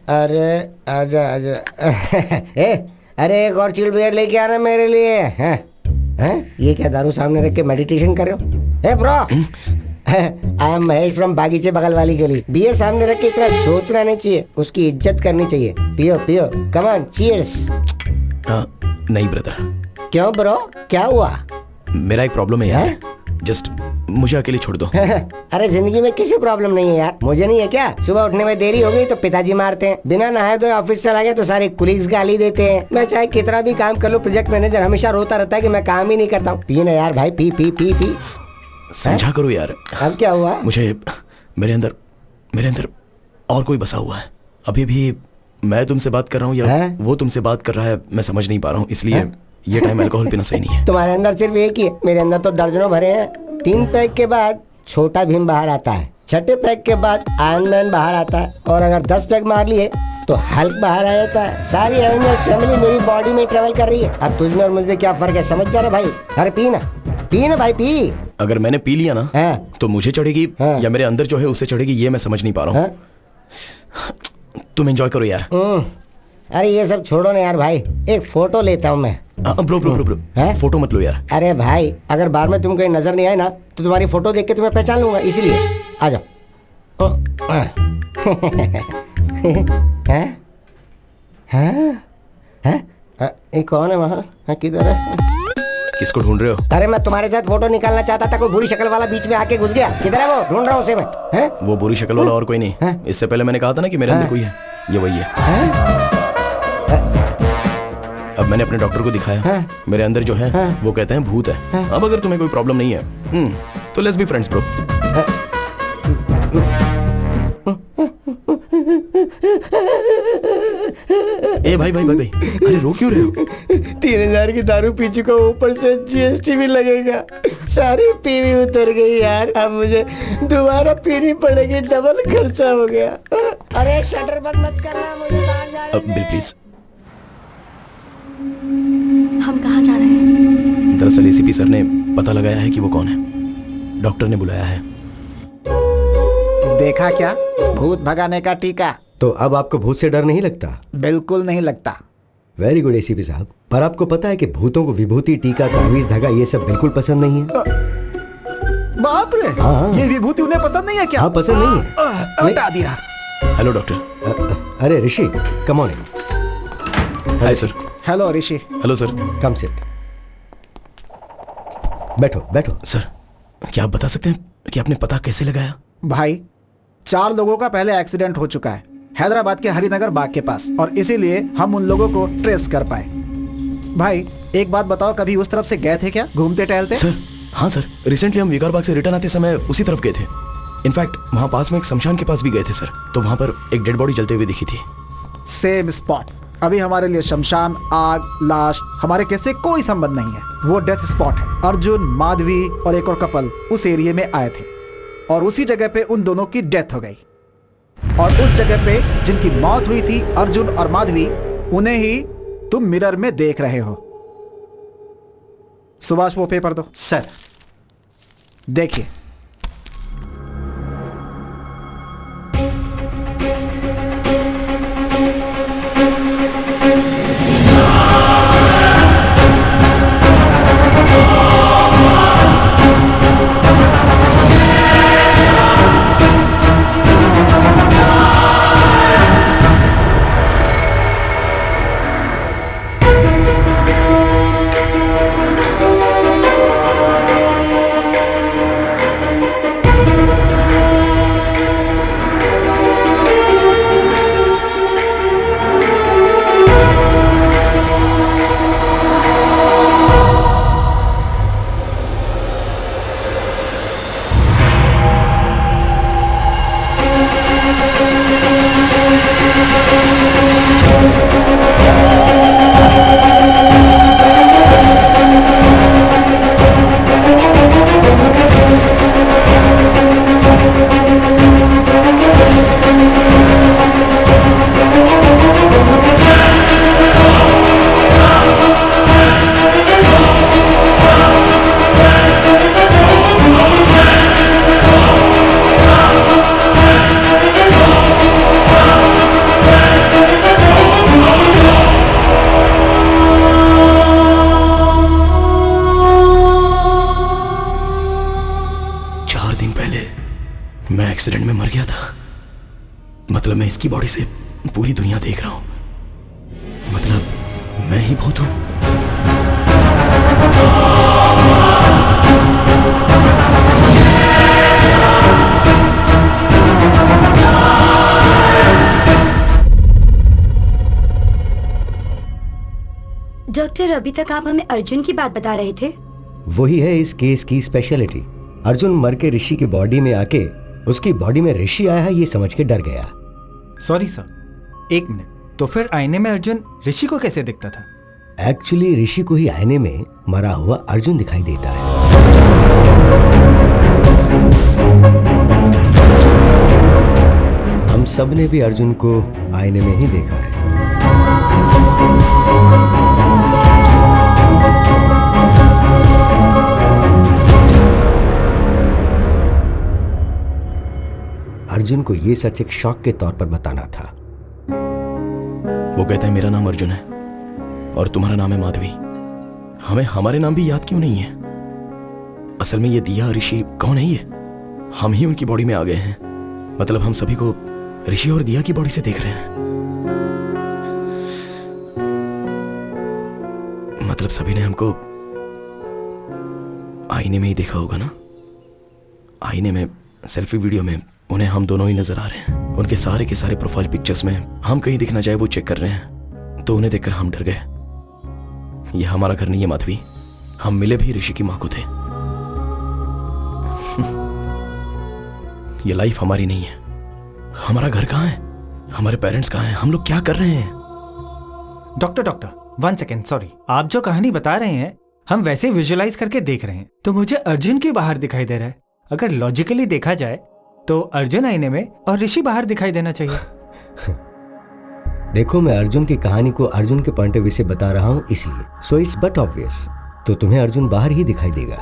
अरे आजा आजा। अरे एक और चिल बियर लेके आना मेरे लिए। हैं? ये क्या दारू सामने रख के मेडिटेशन कर रहे हो? Bro, I am Mahesh from बागीचे बगल वाली गली। बियर सामने रख के इतना सोचना नहीं चाहिए, उसकी इज्जत करनी चाहिए। पियो पियो, कम ऑन, चीयर्स। नहीं ब्रदर। क्यों ब्रो, क्या हुआ? मेरा एक प्रॉब्लम है यार, जस्ट मुझे अकेले छोड़ दो। अरे जिंदगी में किसी प्रॉब्लम नहीं है यार, मुझे नहीं है क्या? सुबह उठने में देरी हो गई तो पिताजी मारते हैं, बिना नहाए धोए ऑफिस चला गया तो सारे कुलीग्स गाली देते हैं। मैं चाहे कितना भी काम कर लूं, प्रोजेक्ट मैनेजर हमेशा रोता रहता है कि मैं काम ही नहीं करता हूँ। पी ना यार भाई, पी पी पी पी। समझा करो यार। अब क्या हुआ? मुझे मेरे अंदर और कोई बसा हुआ है। अभी भी मैं तुमसे बात कर रहा हूँ या वो तुमसे बात कर रहा है, मैं समझ नहीं पा रहा हूँ, इसलिए ये टाइम अल्कोहल पीना सही नहीं है। तुम्हारे अंदर सिर्फ एक ही है, मेरे अंदर तो दर्जनों भरे हैं। 3 पैक के बाद छोटा भीम बाहर आता है, 6ठे पैक के बाद आयरन मैन बाहर आता है, और अगर 10 पैक मार लिए तो हल्क बाहर आ जाता है। सारी एवेंजर्स फैमिली मेरी बॉडी में ट्रेवल कर रही है। अब तुझमें और मुझमें क्या फर्क है, समझ जा रहा भाई? अरे पी ना भाई, पी। अगर मैंने पी लिया ना तो मुझे चढ़ेगी या मेरे अंदर जो है उससे चढ़ेगी, ये मैं समझ नहीं पा रहा हूँ। तुम एंजॉय करो यार। अरे ये सब छोड़ो ना यार भाई, एक फोटो लेता हूँ मैं। ब्रो फोटो मत लो यार। अरे भाई, अगर बार में तुम कहीं नजर नहीं आए ना तो तुम्हारी फोटो देख के तुम्हें पहचान लूंगा, इसीलिए आ जाओ। ये कौन है वहाँ? किधर है? किसको ढूंढ रहे हो? अरे मैं तुम्हारे साथ फोटो निकालना चाहता था, कोई बुरी शक्ल वाला बीच में आके घुस गया। किधर है वो? ढूंढ रहा हूँ उसे मैं। वो बुरी शक्ल वाला और कोई नहीं, इससे पहले मैंने कहा था ना कि मेरे अंदर कोई है, ये वही है। अब मैंने अपने डॉक्टर को दिखाया, मेरे अंदर जो है वो कहते हैं भूत है। अब अगर तुम्हें कोई प्रॉब्लम नहीं है तो लेट्स बी फ्रेंड्स ब्रो। ए भाई, अरे रो क्यों रहे हो? 3000 की दारू पी चुका, ऊपर से GST भी लगेगा। सारी पीवी उतर गई यार, अब मुझे दोबारा पीनी पड़ेगी, डबल खर्चा हो गया। अरे शटर बंद मत करना, मुझे बाहर जाने दे। Bill please. हम कहाँ जा रहे हैं? दरअसल ACP सर ने पता लगाया है कि वो कौन है, डॉक्टर ने बुलाया है। देखा क्या, भूत भगाने का टीका। तो अब आपको भूत से डर नहीं लगता? बिल्कुल नहीं लगता। वेरी गुड ACP साहब। पर आपको पता है कि भूतों को विभूति, टीका, तावीज, धागा ये सब बिल्कुल पसंद नहीं है। बाप रे, ये विभूति उन्हें पसंद नहीं है क्या? हाँ, पसंद नहीं है। हटा दिया। Hello doctor. अरे Rishi, come on. Hi sir. Hello Rishi. Hello sir. Come sit. बैठो। सर, क्या आप बता सकते हैं कि आपने पता कैसे लगाया? भाई, 4 लोगों का पहले एक्सीडेंट हो चुका है हैदराबाद के हरिनगर बाग के पास, और इसीलिए हम उन लोगों को ट्रेस कर पाए। भाई एक बात बताओ, कभी उस तरफ से गए थे क्या, घूमते टहलते? सर हाँ सर, रिसेंटली हम विकार बाग से रिटर्न आते समय उसी तरफ गए थे। इनफैक्ट वहाँ पास में एक शमशान के पास भी गए थे सर, तो वहाँ पर एक डेड बॉडी जलते हुए दिखी थी। Same spot. अभी हमारे लिए शमशान, आग, लाश हमारे केस से कोई संबंध नहीं है, वो डेथ स्पॉट है। अर्जुन, माधवी और एक और कपल उस एरिया में आए थे और उसी जगह पे उन दोनों की डेथ हो गई। और उस जगह पे जिनकी मौत हुई थी, अर्जुन और माधवी, उन्हें ही तुम मिरर में देख रहे हो। सुभाष वो पेपर दो। सर देखिए, मैं एक्सीडेंट में मर गया था। मतलब मैं इसकी बॉडी से पूरी दुनिया देख रहा हूं। मतलब मैं ही भूत हूं। डॉक्टर, अभी तक आप हमें अर्जुन की बात बता रहे थे। वही है इस केस की स्पेशलिटी। अर्जुन मर के ऋषि की बॉडी में आके उसकी बॉडी में ऋषि आया है ये समझ के डर गया। सॉरी सर, एक मिनट। तो फिर आईने में अर्जुन ऋषि को कैसे दिखता था? एक्चुअली ऋषि को ही आईने में मरा हुआ अर्जुन दिखाई देता है। हम सब ने भी अर्जुन को आईने में ही देखा है। अर्जुन को ये सच एक शॉक के तौर पर बताना था। वो कहता है मेरा नाम अर्जुन है और तुम्हारा नाम है माधवी। हमें हमारे नाम भी याद क्यों नहीं है? असल में ये दिया ऋषि कौन है? ये हम ही उनकी बॉडी में आ गए हैं। मतलब हम सभी को ऋषि और दिया की बॉडी से देख रहे हैं। मतलब सभी ने हमको आईने में ही देखा होगा ना? आईने में, सेल्फी वीडियो में उन्हें हम दोनों ही नजर आ रहे हैं। उनके सारे के सारे प्रोफाइल पिक्चर्स में हम कहीं दिखना चाहे वो चेक कर रहे हैं। तो उन्हें देखकर हम डर गए। ये हमारा घर नहीं है माधवी। हम मिले भी ऋषि की मां को थे। ये लाइफ हमारी नहीं है। हमारा घर कहां है? हमारे पेरेंट्स कहां हैं? हम लोग क्या कर रहे हैं? Doctor 1 second, sorry. आप जो कहानी बता रहे हैं हम वैसे विजुअलाइज करके देख रहे हैं। तो मुझे अर्जुन क्यों बाहर दिखाई दे रहा है? अगर लॉजिकली देखा जाए तो अर्जुन आईने में और ऋषि बाहर दिखाई देना चाहिए। देखो, मैं अर्जुन की कहानी को अर्जुन के पॉइंट ऑफ व्यू से बता रहा हूं, इसलिए सो इट्स बट ऑब्वियस। तो तुम्हें अर्जुन बाहर ही दिखाई देगा।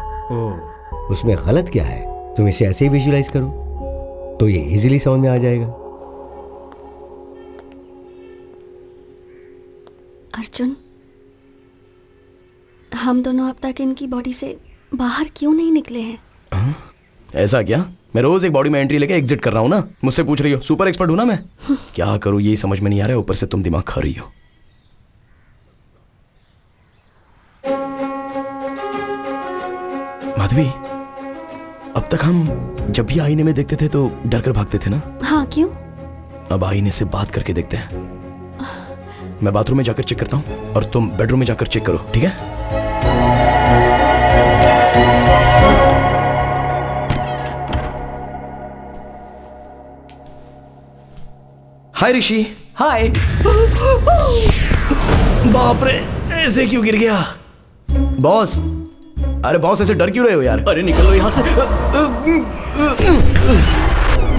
उसमें गलत क्या है? तुम इसे ऐसे ही विजुअलाइज करो तो ये इजीली समझ में आ जाएगा। अर्जुन, हम दोनों अब तक इनकी बॉडी से बाहर क्यों नहीं निकले हैं? ऐसा क्या? मैं रोज एक बॉडी में एंट्री लेके एग्जिट कर रहा हूं ना। मुझसे पूछ रही हो? सुपर एक्सपर्ट हूं ना मैं। क्या करूं यही समझ में नहीं आ रहा है। ऊपर से तुम दिमाग खा रही हो। माधवी, अब तक हम जब भी आईने में देखते थे तो डर कर भागते थे ना? हाँ, क्यों? अब आईने से बात करके देखते हैं। मैं बाथरूम में जाकर चेक करता हूं और तुम बेडरूम में जाकर चेक करो, ठीक है? हाय ऋषि। हाय। बाप रे, ऐसे क्यों गिर गया? बॉस, अरे बॉस ऐसे डर क्यों रहे हो यार? अरे निकलो यहाँ से।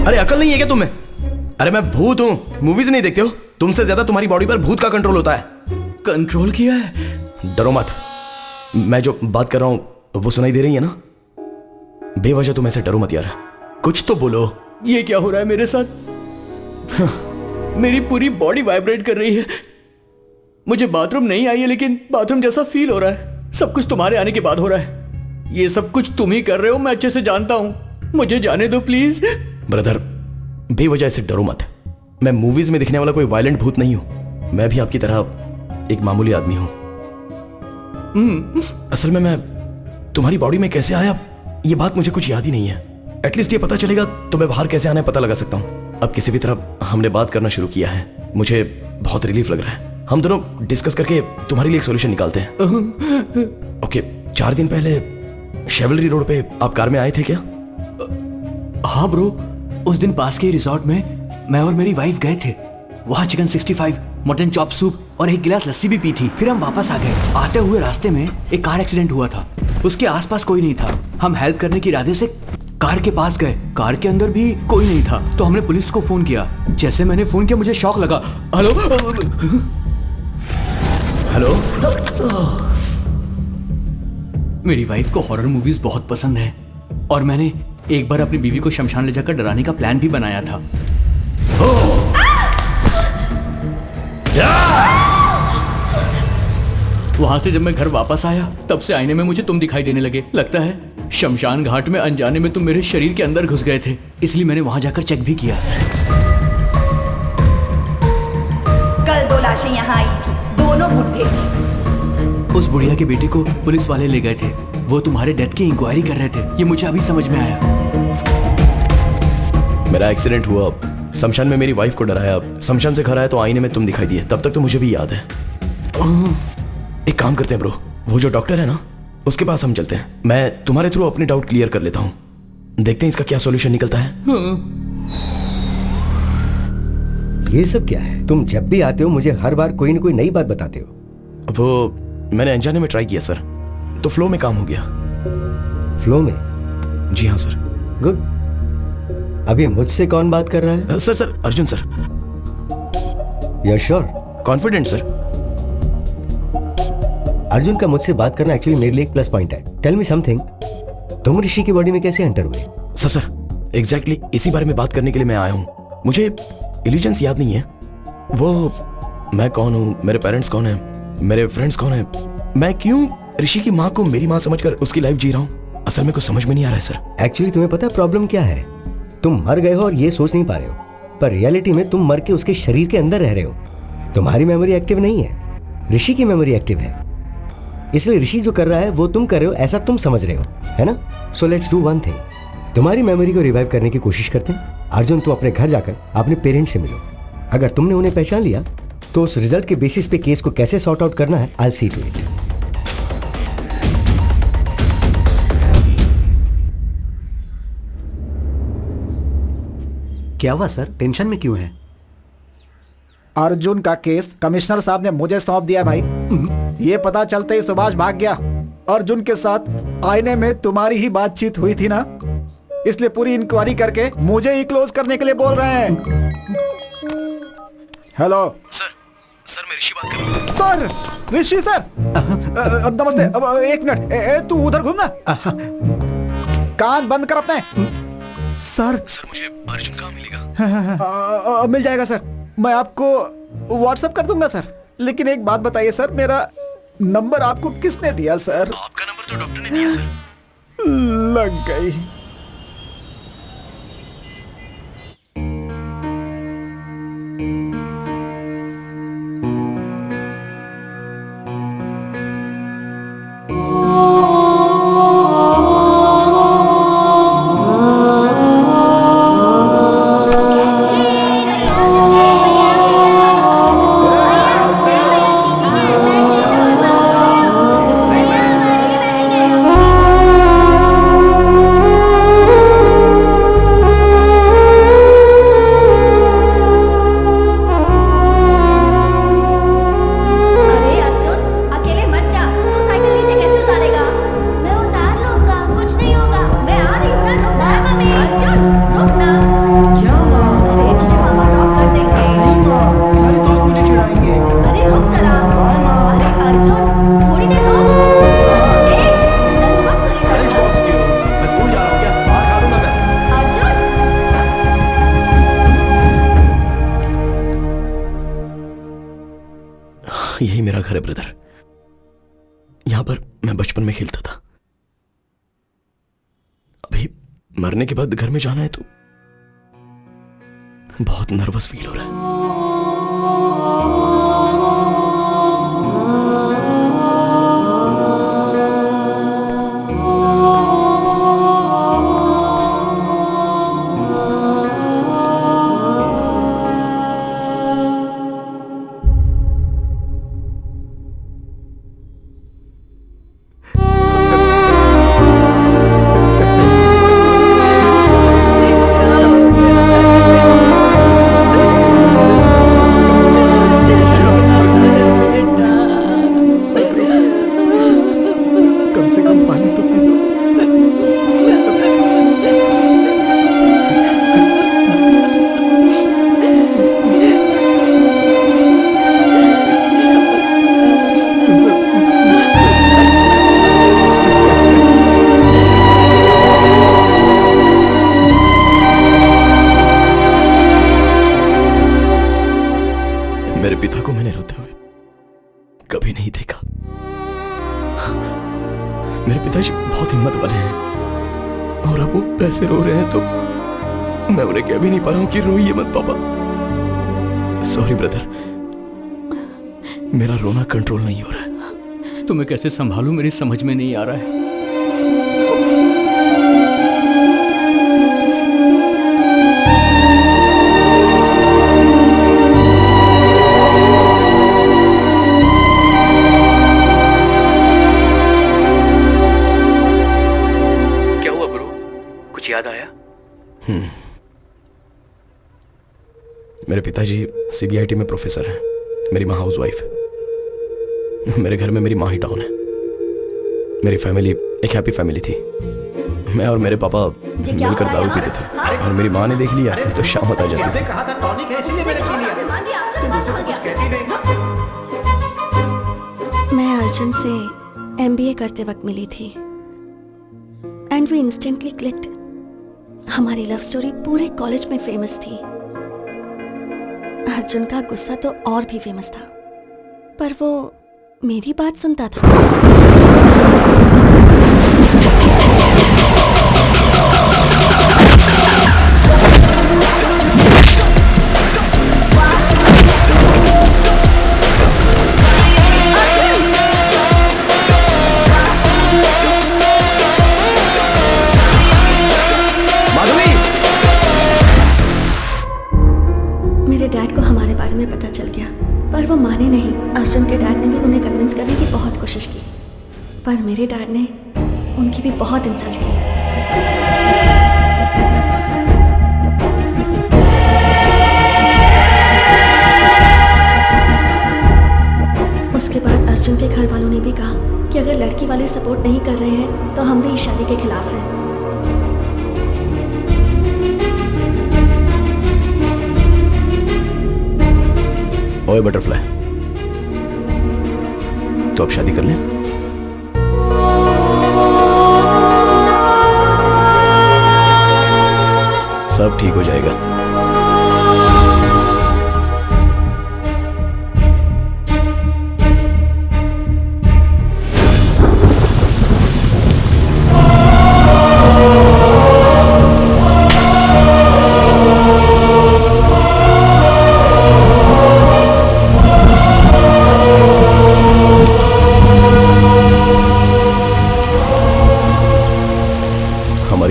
अरे अकल नहीं है क्या तुम्हें? अरे मैं भूत हूँ, मूवीज नहीं देखते हो? तुमसे ज्यादा तुम्हारी बॉडी पर भूत का कंट्रोल होता है। कंट्रोल किया है? डरो मत। मैं जो बात कर रहा हूँ वो सुनाई दे रही है ना? बेवजह तुम ऐसे डरो मत यार। कुछ तो बोलो। ये क्या हो रहा है मेरे साथ? मेरी पूरी बॉडी वाइब्रेट कर रही है। मुझे बाथरूम नहीं आई है लेकिन बाथरूम जैसा फील हो रहा है। सब कुछ तुम्हारे आने के बाद हो रहा है। ये सब कुछ तुम ही कर रहे हो, मैं अच्छे से जानता हूं। मुझे जाने दो प्लीज। ब्रदर, बेवजह ऐसे डरो मत। मैं मूवीज में दिखने वाला कोई वायलेंट भूत नहीं हूं। मैं भी आपकी तरह एक मामूली आदमी हूं। असल में मैं तुम्हारी बॉडी में कैसे आया ये बात मुझे कुछ याद ही नहीं है। एटलीस्ट ये पता चलेगा तो मैं बाहर कैसे आना है पता लगा सकता हूं। अब किसी भी तरह हमने बात करना शुरू किया है। मुझे बहुत रिलीफ लग रहा है। हम दोनों डिस्कस करके तुम्हारे लिए एक सॉल्यूशन निकालते हैं। ओके, 4 दिन पहले शेवलरी रोड पे आप कार में आए थे क्या? हाँ ब्रो, उस दिन पास के रिजॉर्ट में मैं और मेरी वाइफ गए थे। वहाँ चिकन 65, मटन चॉप सूप और एक गिलास लस्सी भी पी थी। फिर हम वापस आ गए। आते हुए रास्ते में एक कार एक्सीडेंट हुआ था। उसके आसपास कोई नहीं था। हम हेल्प करने के इरादे से कार के पास गए। कार के अंदर भी कोई नहीं था तो हमने पुलिस को फोन किया। जैसे मैंने फोन किया मुझे शॉक लगा। Hello hello. मेरी वाइफ को हॉरर मूवीज बहुत पसंद है और मैंने एक बार अपनी बीवी को शमशान ले जाकर डराने का प्लान भी बनाया था। वहां से जब मैं घर वापस आया तब से आईने में मुझे तुम दिखाई देने लगे। लगता है शमशान घाट में अनजाने में तुम मेरे शरीर के अंदर घुस गए थे, इसलिए मैंने वहां जाकर चेक भी किया। कल 2 लाशें यहाँ आई थी, दोनों बुढ़े थे। उस बुढ़िया के बेटे को पुलिस वाले ले गए थे। वो तुम्हारे डेथ की इंक्वायरी कर रहे थे। ये मुझे अभी समझ में आया। मेरा एक्सीडेंट हुआ, शमशान में मेरी वाइफ को डराया, शमशान से घर आया तो आईने में तुम दिखाई दिए। तब तक तो मुझे भी याद है। एक काम करते हैं ब्रो, वो जो डॉक्टर है ना उसके पास हम चलते हैं। मैं तुम्हारे थ्रू अपने डाउट क्लियर कर लेता हूं। देखते हैं इसका क्या सॉल्यूशन निकलता है। ये सब क्या है? तुम जब भी आते हो मुझे हर बार कोई ना कोई नई बात बताते हो। वो मैंने अनजाने में ट्राई किया सर, तो फ्लो में काम हो गया। फ्लो में? जी हाँ सर। गुड। अभी मुझसे कौन बात कर रहा है? Sir Arjun sir. You sure? Confident sir. Arjun का मुझसे बात करना एक्चुअली मेरे लिए एक प्लस पॉइंट है। टेल मी समथिंग, तुम ऋषि की बॉडी में कैसे एंटर हुए? सर एग्जैक्टली इसी बारे में बात करने के लिए मैं आया हूँ। मुझे इल्यूजन्स याद नहीं है, वो मैं कौन हूँ, मेरे पेरेंट्स कौन है, मेरे फ्रेंड्स कौन है, मैं क्यों ऋषि की माँ को मेरी माँ समझकर उसकी लाइफ जी रहा हूँ, असल में कुछ समझ में नहीं आ रहा है सर। एक्चुअली तुम्हें पता है प्रॉब्लम क्या है? तुम मर गए हो और ये सोच नहीं पा रहे हो, पर रियलिटी में तुम मर के उसके शरीर के अंदर रह रहे हो। तुम्हारी मेमोरी एक्टिव नहीं है, ऋषि की मेमोरी एक्टिव है। इसलिए ऋषि जो कर रहा है वो तुम कर रहे हो ऐसा तुम समझ रहे हो, है ना? So let's do one thing, तुम्हारी मेमोरी को रिवाइव करने की कोशिश करते हैं। अर्जुन, तुम अपने घर जाकर अपने पेरेंट्स से मिलो। अगर तुमने उन्हें पहचान लिया तो उस रिजल्ट के बेसिस पे केस को कैसे सॉर्ट आउट करना है, आई सी टू इट। क्या हुआ सर, टेंशन में क्यों है? अर्जुन का केस कमिश्नर साहब ने मुझे सौंप दिया भाई। ये पता चलते ही सुभाष भाग गया। अर्जुन के साथ आईने में तुम्हारी ही बातचीत हुई थी ना, इसलिए पूरी इंक्वायरी करके मुझे ही क्लोज करने के लिए बोल रहे हैं। हेलो सर मैं ऋषि बात कर रहा हूँ। सर, ऋषि सर, नमस्ते। एक मिनट, तू उधर घूमना, कान बंद कर अपने। सर मुझे अर्जुन कहाँ मिलेगा? मिल जाएगा सर, मैं आपको व्हाट्सएप कर दूंगा सर। लेकिन एक बात बताइए सर, मेरा नंबर आपको किसने दिया सर? आपका नंबर तो डॉक्टर ने दिया सर। लग गई। यही मेरा घर है ब्रदर, यहां पर मैं बचपन में खेलता था। अभी मरने के बाद घर में जाना है तो बहुत नर्वस फील हो रहा है। मेरे पिता को मैंने रोते हुए कभी नहीं देखा। मेरे पिताजी बहुत हिम्मत वाले हैं और अब वो पैसे रो रहे हैं तो मैं उन्हें कह भी नहीं पा रहा हूं कि रोइए मत पापा। सॉरी ब्रदर, मेरा रोना कंट्रोल नहीं हो रहा है। तुम्हें कैसे संभालूं मेरी समझ में नहीं आ रहा है। याद आया? मेरे पिताजी CBIT में प्रोफेसर हैं, मेरी माँ हाउस वाइफ। मेरे घर में मेरी माँ ही डॉन है। मेरी फैमिली एक हैप्पी फैमिली थी। मैं और मेरे पापा मिलकर दारू पीते थे और मेरी माँ ने देख लिया तो शामत आ जाती थी। कहा था टॉनिक है इसीलिए मैंने पी लिया। तुम मुझसे कुछ कहती नहीं। मैं अर्जुन से MBA करते वक्त मिली थी एंड वी इंस्टेंटली क्लिक्ड। हमारी लव स्टोरी पूरे कॉलेज में फेमस थी। अर्जुन का गुस्सा तो और भी फेमस था, पर वो मेरी बात सुनता था। मेरे डैड को हमारे बारे में पता चल गया, पर वो माने नहीं। अर्जुन के डैड ने भी उन्हें कन्विंस करने की बहुत कोशिश की, पर मेरे डैड ने उनकी भी बहुत इंसल्ट की। उसके बाद अर्जुन के घर वालों ने भी कहा कि अगर लड़की वाले सपोर्ट नहीं कर रहे हैं तो हम भी इस शादी के खिलाफ हैं। ओए बटरफ्लाई, तो अब शादी कर लें? सब ठीक हो जाएगा।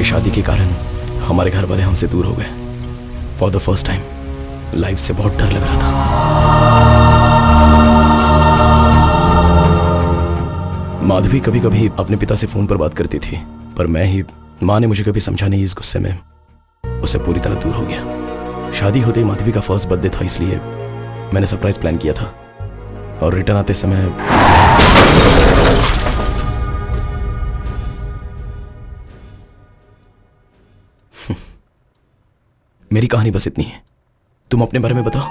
शादी के कारण हमारे घर वाले हमसे दूर हो गए। For the first time life से बहुत डर लग रहा था। माधवी कभी कभी अपने पिता से फोन पर बात करती थी, पर माँ ने मुझे कभी समझा नहीं। इस गुस्से में उससे पूरी तरह दूर हो गया। शादी होते ही माधवी का फर्स्ट बर्थडे था, इसलिए मैंने सरप्राइज प्लान किया था और रिटर्न आते समय मेरी कहानी बस इतनी है। तुम अपने बारे में बताओ,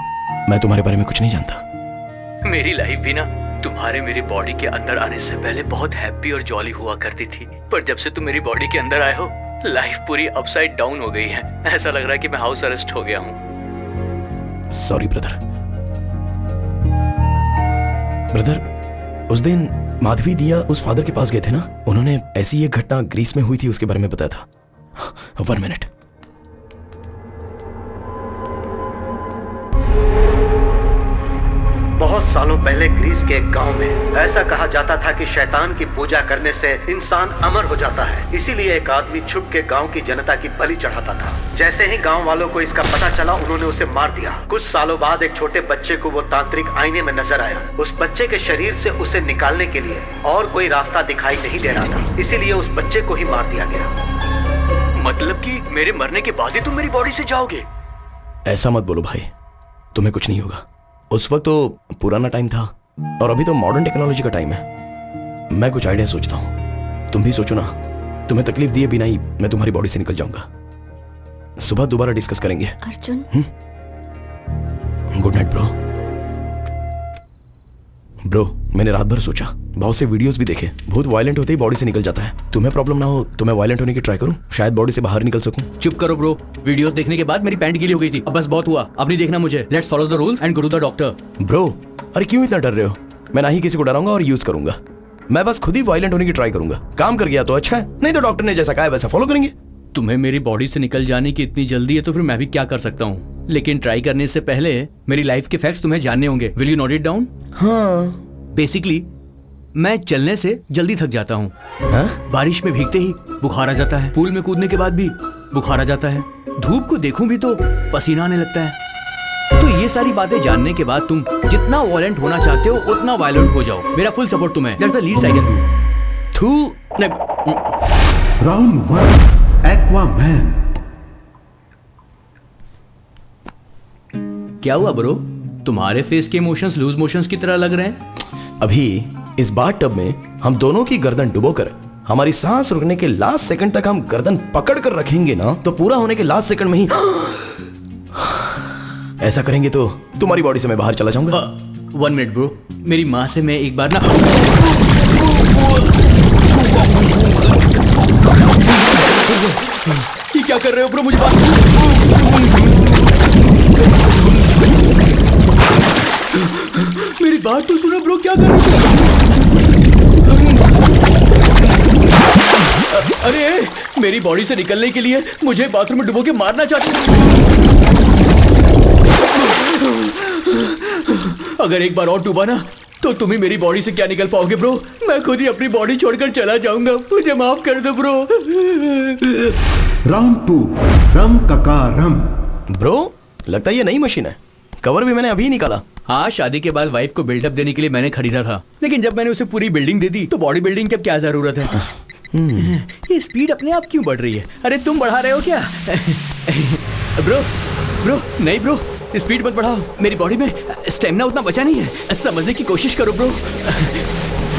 मैं तुम्हारे बारे में कुछ नहीं जानता। मेरी लाइफ भी ना तुम्हारे मेरी बॉडी के अंदर आने से पहले बहुत हैप्पी और जॉली हुआ करती थी, पर जब से तुम मेरी बॉडी के अंदर आए हो लाइफ पूरी अपसाइड डाउन हो गई है। ऐसा लग रहा है कि मैं हाउस अरेस्ट हो गया हूँ। Sorry brother. उस दिन माधवी दिया उस फादर के पास गए थे ना, उन्होंने ऐसी एक घटना ग्रीस में हुई थी उसके बारे में बताया था। 1 मिनट। बहुत सालों पहले ग्रीस के एक गांव में ऐसा कहा जाता था कि शैतान की पूजा करने से इंसान अमर हो जाता है। इसीलिए एक आदमी छुप के गांव की जनता की बलि चढ़ाता था। जैसे ही गांव वालों को इसका पता चला, उन्होंने उसे मार दिया। कुछ सालों बाद एक छोटे बच्चे को वो तांत्रिक आईने में नजर आया। उस बच्चे के शरीर से उसे निकालने के लिए और कोई रास्ता दिखाई नहीं दे रहा था, इसीलिए उस बच्चे को ही मार दिया गया। मतलब कि मेरे मरने के बाद ही तुम मेरी बॉडी से जाओगे? ऐसा मत बोलो भाई, तुम्हें कुछ नहीं होगा। उस वक्त तो पुराना टाइम था और अभी तो मॉडर्न टेक्नोलॉजी का टाइम है। मैं कुछ आइडिया सोचता हूँ, तुम भी सोचो ना। तुम्हें तकलीफ दिए बिना ही मैं तुम्हारी बॉडी से निकल जाऊंगा। सुबह दोबारा डिस्कस करेंगे। Arjun, good night bro. मैंने रात भर सोचा, बहुत से वीडियोस भी देखे, बहुत वायलेंट होते ही बॉडी से निकल जाता है। तुम्हें प्रॉब्लम ना हो तो मैं वायलेंट होने की ट्राई करूं, शायद बॉडी से बाहर निकल सकूं। चुप करो ब्रो, वीडियोस देखने के बाद मेरी पैंट गीली हो गई थी। अब बस बहुत हुआ, अब नहीं देखना मुझे। Let's follow the rules and go to the doctor. Bro, अरे क्यों इतना डर रहे हो? मैं ना ही किसी को डराऊंगा और यूज करूंगा। मैं बस खुद ही वायलेंट होने की ट्राई करूंगा। काम कर गया तो अच्छा है, नहीं तो डॉक्टर ने जैसा कहा है वैसा फॉलो करेंगे। तुम्हें मेरी बॉडी से निकल जाने की इतनी जल्दी है तो फिर मैं भी क्या कर सकता हूँ। लेकिन ट्राई करने से पहले मेरी लाइफ के फैक्ट्स तुम्हें जानने होंगे। Will you note it down? हाँ। बेसिकली मैं चलने से जल्दी थक जाता हूँ। बारिश में भीगते ही बुखार आ जाता है, पूल में कूदने के बाद भी बुखार आ जाता है, धूप को देखूं भी तो पसीना आने लगता है। तो ये सारी बातें जानने के बाद तुम जितना वायलेंट होना चाहते हो उतना वायलेंट हो जाओ। मेरा फुल सपोर्ट तुम्हें। That's the least I can do. Round 1, Aquaman. क्या हुआ ब्रो? तुम्हारे फेस के इमोशंस लूज मोशंस की तरह लग रहे हैं। अभी इस बाथ टब में हम दोनों की गर्दन डुबोकर हमारी सांस रुकने के लास्ट सेकंड तक हम गर्दन पकड़ कर रखेंगे ना, तो पूरा होने के लास्ट सेकंड में ही ऐसा करेंगे तो तुम्हारी बॉडी से मैं बाहर चला जाऊंगा। 1 मिनट ब्रो, मेरी माँ से मैं एक बार ना ये क्या कर रहे हो ब्रो? मुझे बात मेरी बात तो सुनो ब्रो, क्या कर रहे हो? अरे मेरी बॉडी से निकलने के लिए मुझे बाथरूम में डुबो के मारना चाहते हो? अगर एक बार और डूबा ना तो तुम ही मेरी बॉडी से क्या निकल पाओगे ब्रो। मैं खुद ही अपनी बॉडी छोड़कर चला जाऊंगा, मुझे माफ कर दो ब्रो। राउंड 2 रम कका रम। ब्रो लगता है ये नई मशीन है, कवर भी मैंने अभी निकाला। हाँ, शादी के बाद वाइफ को बिल्डअप देने के लिए मैंने खरीदा था, लेकिन जब मैंने उसे पूरी बिल्डिंग दे दी तो बॉडी बिल्डिंग की अब क्या जरूरत है। ये स्पीड अपने आप क्यों बढ़ रही है? अरे तुम बढ़ा रहे हो क्या? ब्रो ब्रो नहीं ब्रो, स्पीड मत बढ़ाओ, मेरी बॉडी में स्टेमिना उतना बचा नहीं है। समझने की कोशिश करो ब्रो।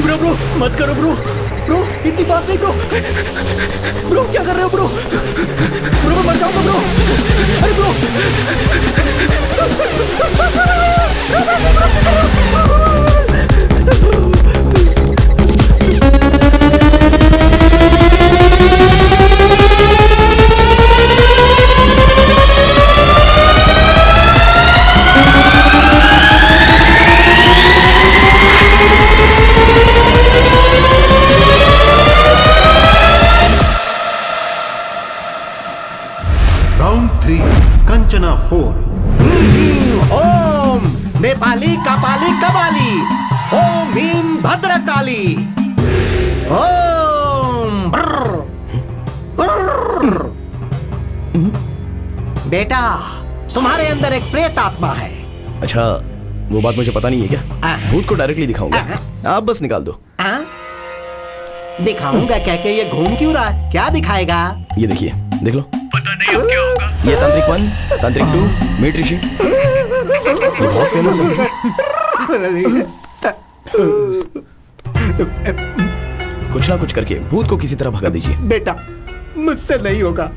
ब्रो ब्रो मत करो ब्रो, ब्रो इतनी फास्ट नहीं ब्रो। ब्रो क्या कर रहे हो ब्रो? ब्रो मैं मर जाऊंगा ब्रो। अरे ब्रो राउंड 3 कंचना 4। ओम नेपाली कपाली कबाली, ओम भीम भद्रकाली, ओम ब्रर, ब्रर। बेटा तुम्हारे अंदर एक प्रेत आत्मा है। अच्छा वो बात मुझे पता नहीं है क्या? भूत को डायरेक्टली दिखाऊंगा, आप बस निकाल दो। दिखाऊंगा कह के ये घूम क्यों रहा है? क्या दिखाएगा? ये देखिए, देख लो। पता नहीं अब क्या होगा। ये तांत्रिक 1, तांत्रिक 2, मीट ऋषि, ये बहुत फेमस है। कुछ ना कुछ करके भूत को किसी तरह भगा दीजिए। बेटा मुझसे नहीं होगा,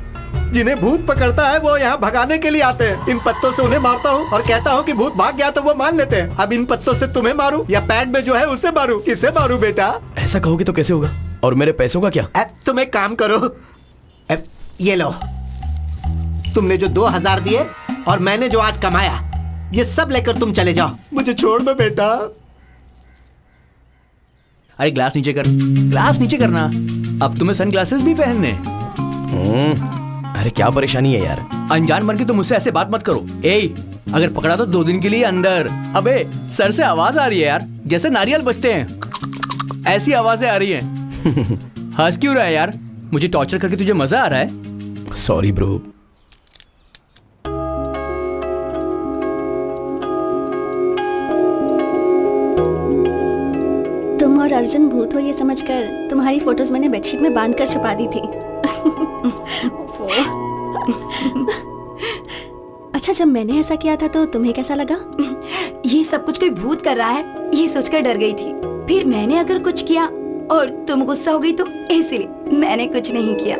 जिन्हें भूत पकड़ता है वो यहाँ भगाने के लिए आते हैं। इन पत्तों से उन्हें मारता हूँ और कहता हूँ कि भूत भाग गया तो वो मान लेते हैं। अब इन पत्तों से तुम्हें मारूं या पैड में जो है उसे मारूं? किसे मारूं बेटा? ऐसा कहोगे तो कैसे होगा? और मेरे पैसों का क्या? तुम एक काम करो, ये लो, तुमने जो 2000 दिए और मैंने जो आज कमाया, ये सब लेकर तुम चले जाओ। मुझे छोड़ दो बेटा। अरे ग्लास नीचे कर, ग्लास नीचे करना। अब तुम्हें सन ग्लासेस भी पहनने। अरे क्या परेशानी है यार? अनजान बन के तुम मुझसे ऐसे बात मत करो। ए, अगर पकड़ा तो 2 दिन के लिए अंदर। अबे सर से आवाज आ रही है यार, जैसे नारियल बजते हैं, ऐसी आवाजें आ रही हैं। हंस क्यों रहा है यार? मुझे टॉर्चर करके तुझे मजा आ रहा है? Sorry bro. तुम और अर्जुन भूत हो ये समझकर तुम्हारी फोटोज मैंने बेडशीट में बांध कर छुपा दी थी। अच्छा, जब मैंने ऐसा किया था तो तुम्हें कैसा लगा? ये सब कुछ कोई भूत कर रहा है ये सोचकर डर गई थी। फिर मैंने अगर कुछ किया और तुम गुस्सा हो गई तो इसलिए मैंने कुछ नहीं किया।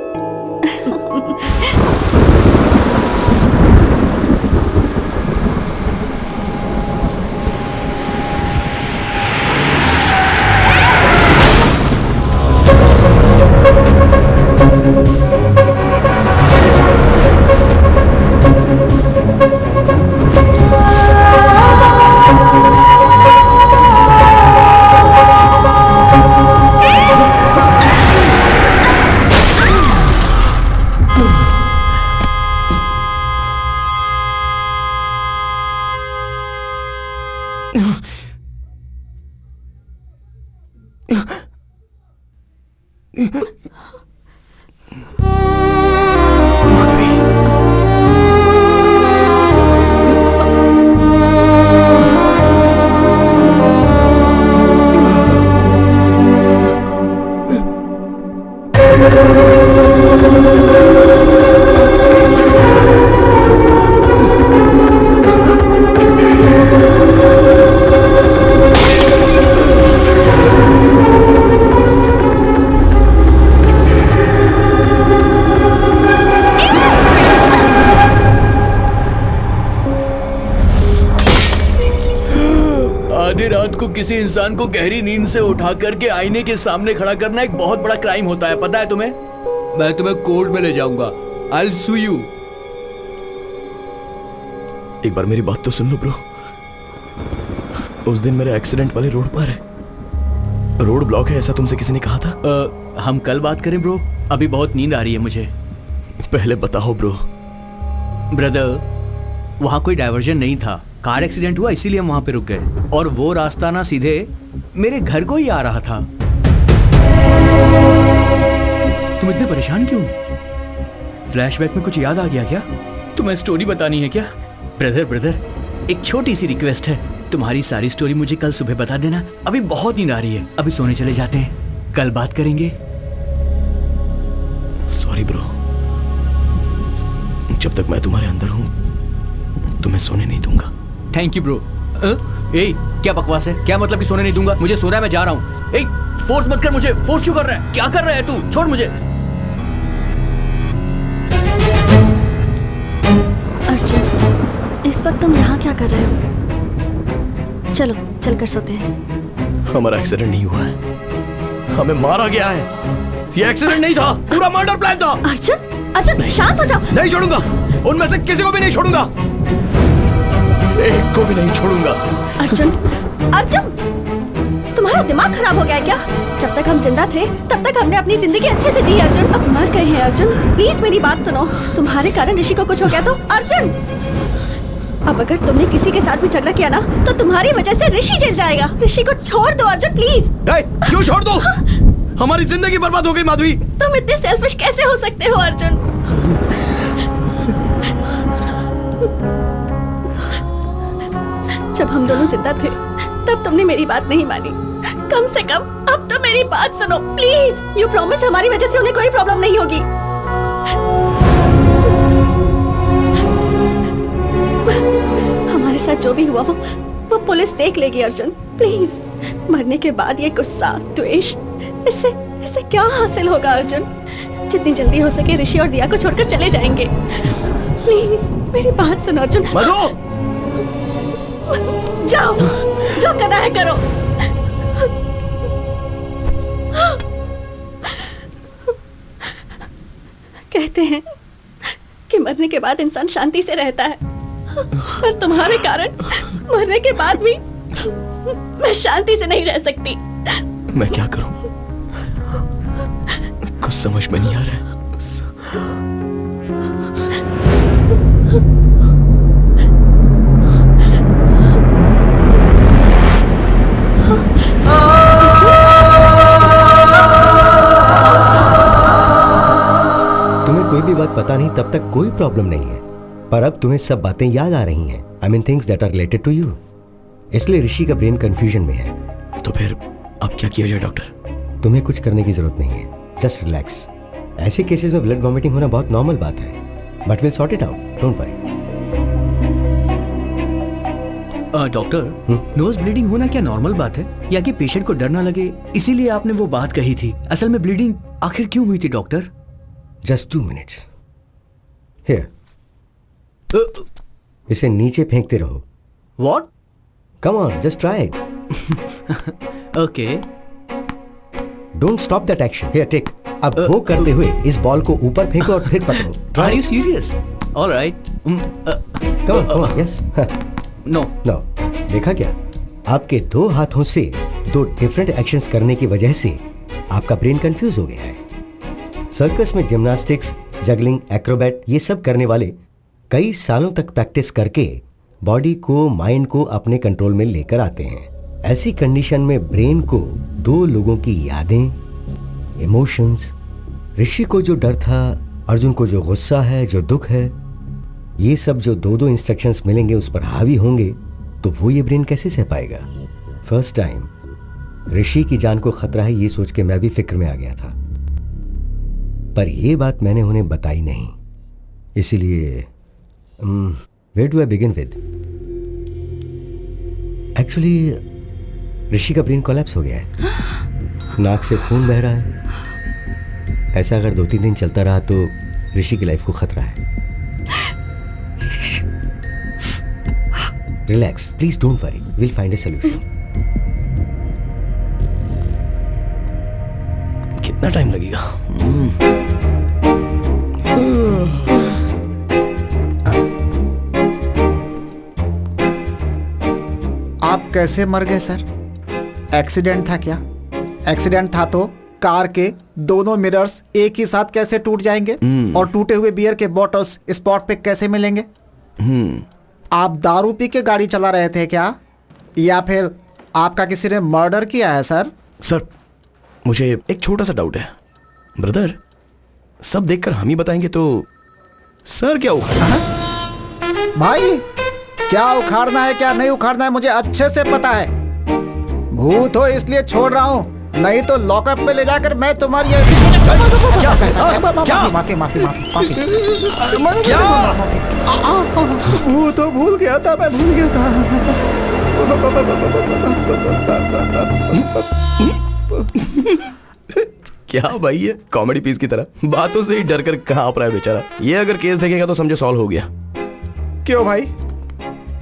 आधी रात को किसी इंसान को गहरी नींद से उठा करके आईने के सामने खड़ा करना एक बहुत बड़ा क्राइम होता है, पता है तुम्हें? मैं तुम्हें कोर्ट में ले जाऊंगा। I'll sue you. एक बार मेरी बात तो सुन लो ब्रो। उस दिन मेरे एक्सीडेंट वाले रोड पर है, रोड ब्लॉक है, ऐसा तुमसे किसी ने कहा था? हम कल बात करें ब्रो, अभी बहुत नींद आ रही है मुझे। पहले बताओ ब्रो। ब्रदर, वहाँ कोई डायवर्जन नहीं था, कार एक्सीडेंट हुआ इसीलिए हम वहाँ पे रुक गए, और वो रास्ता ना सीधे मेरे घर को ही आ रहा था। तुम इतने परेशान क्यों? फ्लैशबैक में कुछ याद आ गया क्या? तुम्हें स्टोरी बतानी है क्या? ब्रदर, एक छोटी सी रिक्वेस्ट है, तुम्हारी सारी स्टोरी मुझे कल सुबह बता देना। अभी बहुत नींद आ रही है, अभी सोने चले जाते हैं, कल बात करेंगे। सॉरी ब्रो, जब तक मैं तुम्हारे अंदर हूं तुम्हें सोने नहीं दूंगा। Thank you bro. ए, क्या बकवास है? क्या मतलब कि सोने नहीं दूंगा? मुझे सो रहा है, मैं जा रहा हूँ। ए, फोर्स मत कर मुझे। फोर्स क्यों कर रहा है? क्या कर रहा है तू? छोड़ मुझे। अर्जुन, इस वक्त तुम यहाँ क्या कर रहे हो? चलो चलकर सोते हैं। हमारा एक्सीडेंट नहीं हुआ है, हमें मारा गया है। ये एक्सीडेंट नहीं था, पूरा मर्डर प्लान था। अर्जुन, शांत हो जाओ। नहीं छोड़ूंगा, उनमें से किसी को भी नहीं छोड़ूंगा, एक को भी नहीं छोड़ूंगा। अर्जुन, तुम्हारा दिमाग खराब हो गया है क्या? जब तक हम जिंदा थे तब तक हमने अपनी जिंदगी अच्छे से जी अर्जुन, अब मर गए हैं अर्जुन, प्लीज मेरी बात सुनो। तुम्हारे कारण ऋषि को कुछ हो गया तो अर्जुन, अब अगर तुमने किसी के साथ भी झगड़ा किया ना तो तुम्हारी वजह से ऋषि जेल जाएगा। ऋषि को छोड़ दो अर्जुन, प्लीज। क्यों छोड़ दो? हमारी जिंदगी बर्बाद हो गई माधवी। तुम इतने सेल्फिश कैसे हो सकते हो अर्जुन? जब हम दोनों जिंदा थे तब तुमने मेरी बात नहीं मानी, कम से कम अब तो मेरी बात सुनो प्लीज। यू प्रॉमिस हमारी वजह से उन्हें कोई प्रॉब्लम नहीं होगी। हमारे साथ जो भी हुआ वो पुलिस देख लेगी अर्जुन, प्लीज। मरने के बाद ये गुस्सा, द्वेष, इससे क्या हासिल होगा अर्जुन? जितनी जल्दी हो सके ऋषि और दिया को छोड़कर चले जाएंगे, प्लीज मेरी बात सुनो अर्जुन। जाओ, जो करना है करो। कहते हैं कि मरने के बाद इंसान शांति से रहता है, पर तुम्हारे कारण मरने के बाद भी मैं शांति से नहीं रह सकती। मैं क्या करूं? कुछ समझ में नहीं आ रहा है। तुम्हें कोई भी बात पता नहीं तब तक कोई प्रॉब्लम नहीं है, पर अब तुम्हें सब बातें याद आ रही हैं। I mean things that are related to you. इसलिए ऋषि का ब्रेन कंफ्यूजन में है। तो फिर अब क्या किया जाए डॉक्टर? तुम्हें कुछ करने की जरूरत नहीं है, जस्ट रिलैक्स। ऐसे केसेस में ब्लड वॉमिटिंग होना बहुत नॉर्मल बात है, but will sort it out, don't worry. Doctor, nose bleeding होना क्या नॉर्मल बात है, या कि पेशेंट को डर ना लगे इसीलिए आपने वो बात कही थी? असल में ब्लीडिंग आखिर क्यों हुई थी डॉक्टर? Just 2 minutes। हियर, इसे नीचे फेंकते रहो। What? Come on, just try it. Okay. Don't stop that action. Here, take. अब वो करते हुए इस बॉल को ऊपर फेंको और फिर पकड़ो। Are you serious? All right. Come on, yes. No. No. देखा क्या? आपके 2 हाथों से 2 डिफरेंट एक्शंस करने की वजह से आपका ब्रेन कंफ्यूज हो गया है। सर्कस में जिम्नास्टिक्स, जगलिंग, एक्रोबैट ये सब करने वाले कई सालों तक प्रैक्टिस करके बॉडी को, माइंड को अपने कंट्रोल में लेकर आते हैं। ऐसी कंडीशन में ब्रेन को 2 लोगों की यादें, इमोशंस, ऋषि को जो डर था, अर्जुन को जो गुस्सा है, जो दुख है, ये सब जो 2-2 इंस्ट्रक्शंस मिलेंगे उस पर हावी होंगे तो वो ये ब्रेन कैसे सह पाएगा? फर्स्ट टाइम ऋषि की जान को खतरा है ये सोच के मैं भी फिक्र में आ गया था, पर ये बात मैंने उन्हें बताई नहीं। इसीलिए where do I begin with? Actually Rishi का ब्रेन कोलैप्स हो गया है, नाक से खून बह रहा है। ऐसा अगर 2-3 दिन चलता रहा तो ऋषि की लाइफ को खतरा है। Relax please, don't worry, will find A solution. कितना टाइम लगेगा? आप कैसे मर गए सर? एक्सीडेंट था क्या? एक्सीडेंट था तो कार के दोनों मिरर्स एक ही साथ कैसे टूट जाएंगे? और टूटे हुए बियर के बॉटल्स स्पॉट पे कैसे मिलेंगे? आप दारू पी के गाड़ी चला रहे थे क्या, या फिर आपका किसी ने मर्डर किया है सर? सर, मुझे एक छोटा सा डाउट है ब्रदर। सब देखकर हम ही बताएंगे तो सर क्या उखाड़ना? भाई, क्या उखाड़ना है क्या नहीं उखाड़ना है मुझे अच्छे से पता है। भूत हो इसलिए छोड़ रहा हूँ, नहीं तो लॉकअप में ले जाकर मैं तुम्हारी माफी माफी माफी। भूत हो, भूल गया था, मैं भूल गया था। क्या भाई, ये कॉमेडी पीस की तरह बातों से ही डर कर कहाँ रहा है बेचारा। ये अगर केस देखेगा तो समझो सॉल्व हो गया। क्यों भाई,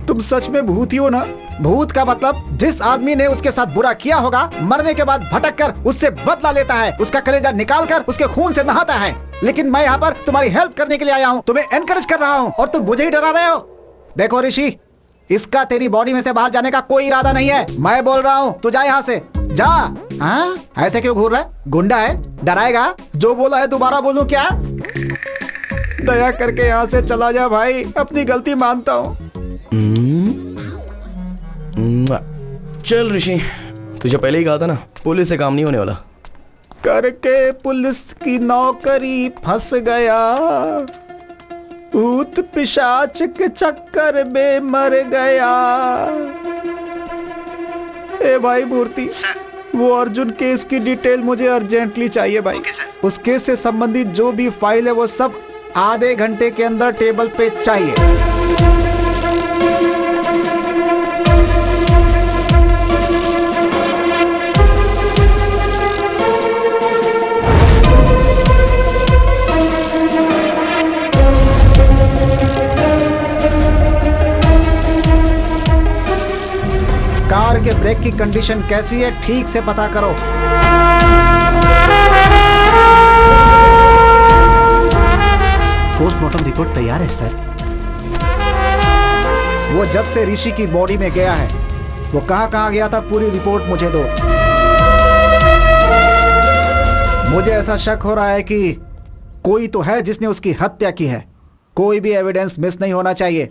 तुम सच में भूत ही हो ना? भूत का मतलब जिस आदमी ने उसके साथ बुरा किया होगा, मरने के बाद भटक कर उससे बदला लेता है, उसका कलेजा निकाल कर उसके खून से नहाता है। लेकिन मैं यहाँ पर तुम्हारी हेल्प करने के लिए आया हूँ, तुम्हें एनकरेज कर रहा हूँ, और तुम मुझे ही डरा रहे हो। देखो ऋषि, इसका तेरी बॉडी में से बाहर जाने का कोई इरादा नहीं है। मैं बोल रहा हूँ, तू जा यहाँ से, जा। हाँ, ऐसे क्यों घूर रहा है? गुंडा है, डराएगा? जो बोला है दोबारा बोलूं क्या? दया करके यहाँ से चला जा भाई, अपनी गलती मानता हूँ। चल ऋषि, तुझे पहले ही कहा था ना, पुलिस से काम नहीं होने वाला। करके पुलिस की नौकरी फंस गया, भूत पिशाच के चक्कर में मर गया। ए भाई मूर्ति, वो अर्जुन केस की डिटेल मुझे अर्जेंटली चाहिए भाई। उस केस से संबंधित जो भी फाइल है वो सब आधे घंटे के अंदर टेबल पे चाहिए। कार के ब्रेक की कंडीशन कैसी है ठीक से पता करो। पोस्टमार्टम रिपोर्ट तैयार है सर। वो जब से ऋषि की बॉडी में गया है, वो कहां गया था, पूरी रिपोर्ट मुझे दो। मुझे ऐसा शक हो रहा है कि कोई तो है जिसने उसकी हत्या की है। कोई भी एविडेंस मिस नहीं होना चाहिए।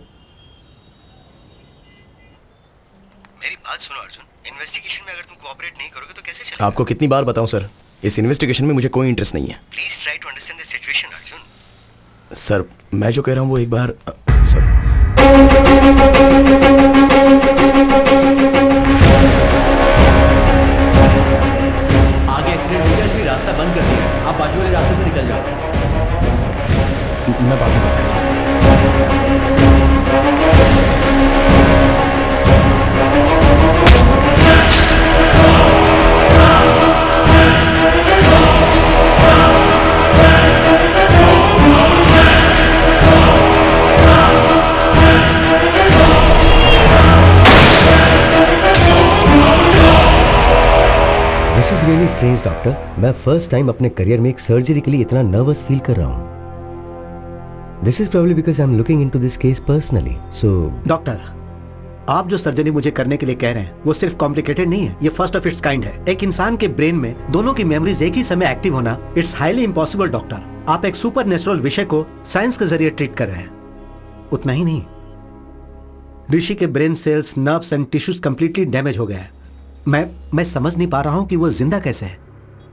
मेरी बात सुनो अर्जुन, इन्वेस्टिगेशन में अगर तुम कोऑपरेट नहीं करोगे तो कैसे चलेगा? आपको कितनी बार बताऊं सर, इस इन्वेस्टिगेशन में मुझे कोई इंटरेस्ट नहीं है। Please try to understand the situation Arjun. Sir, मैं जो कह रहा हूं वो एक बार सर। आगे एक्सीडेंट हो गया, इसलिए रास्ता बंद कर दिया। आप बाजू वाले रास्ते से निकल जाओ। मैं बाद में बात करता हूं। This is really strange doctor. मैं फर्स्ट टाइम अपने करियर में एक सर्जरी के लिए इतना नर्वस फील कर रहा हूँ। This is probably because I am looking into this case personally. So doctor, आप जो सर्जरी मुझे करने के लिए कह रहे हैं वो सिर्फ कॉम्प्लिकेटेड नहीं है, ये फर्स्ट ऑफ इट्स काइंड है। एक इंसान के ब्रेन में दोनों की मेमोरीज एक ही समय एक्टिव होना, इट्स हाईली इम्पॉसिबल डॉक्टर। आप एक सुपर नेचुरल विषय को साइंस के जरिए ट्रीट कर रहे हैं। उतना ही नहीं, ऋषि के brain cells, nerves and tissues completely damage हो गए हैं। मैं समझ नहीं पा रहा हूं कि वो जिंदा कैसे है।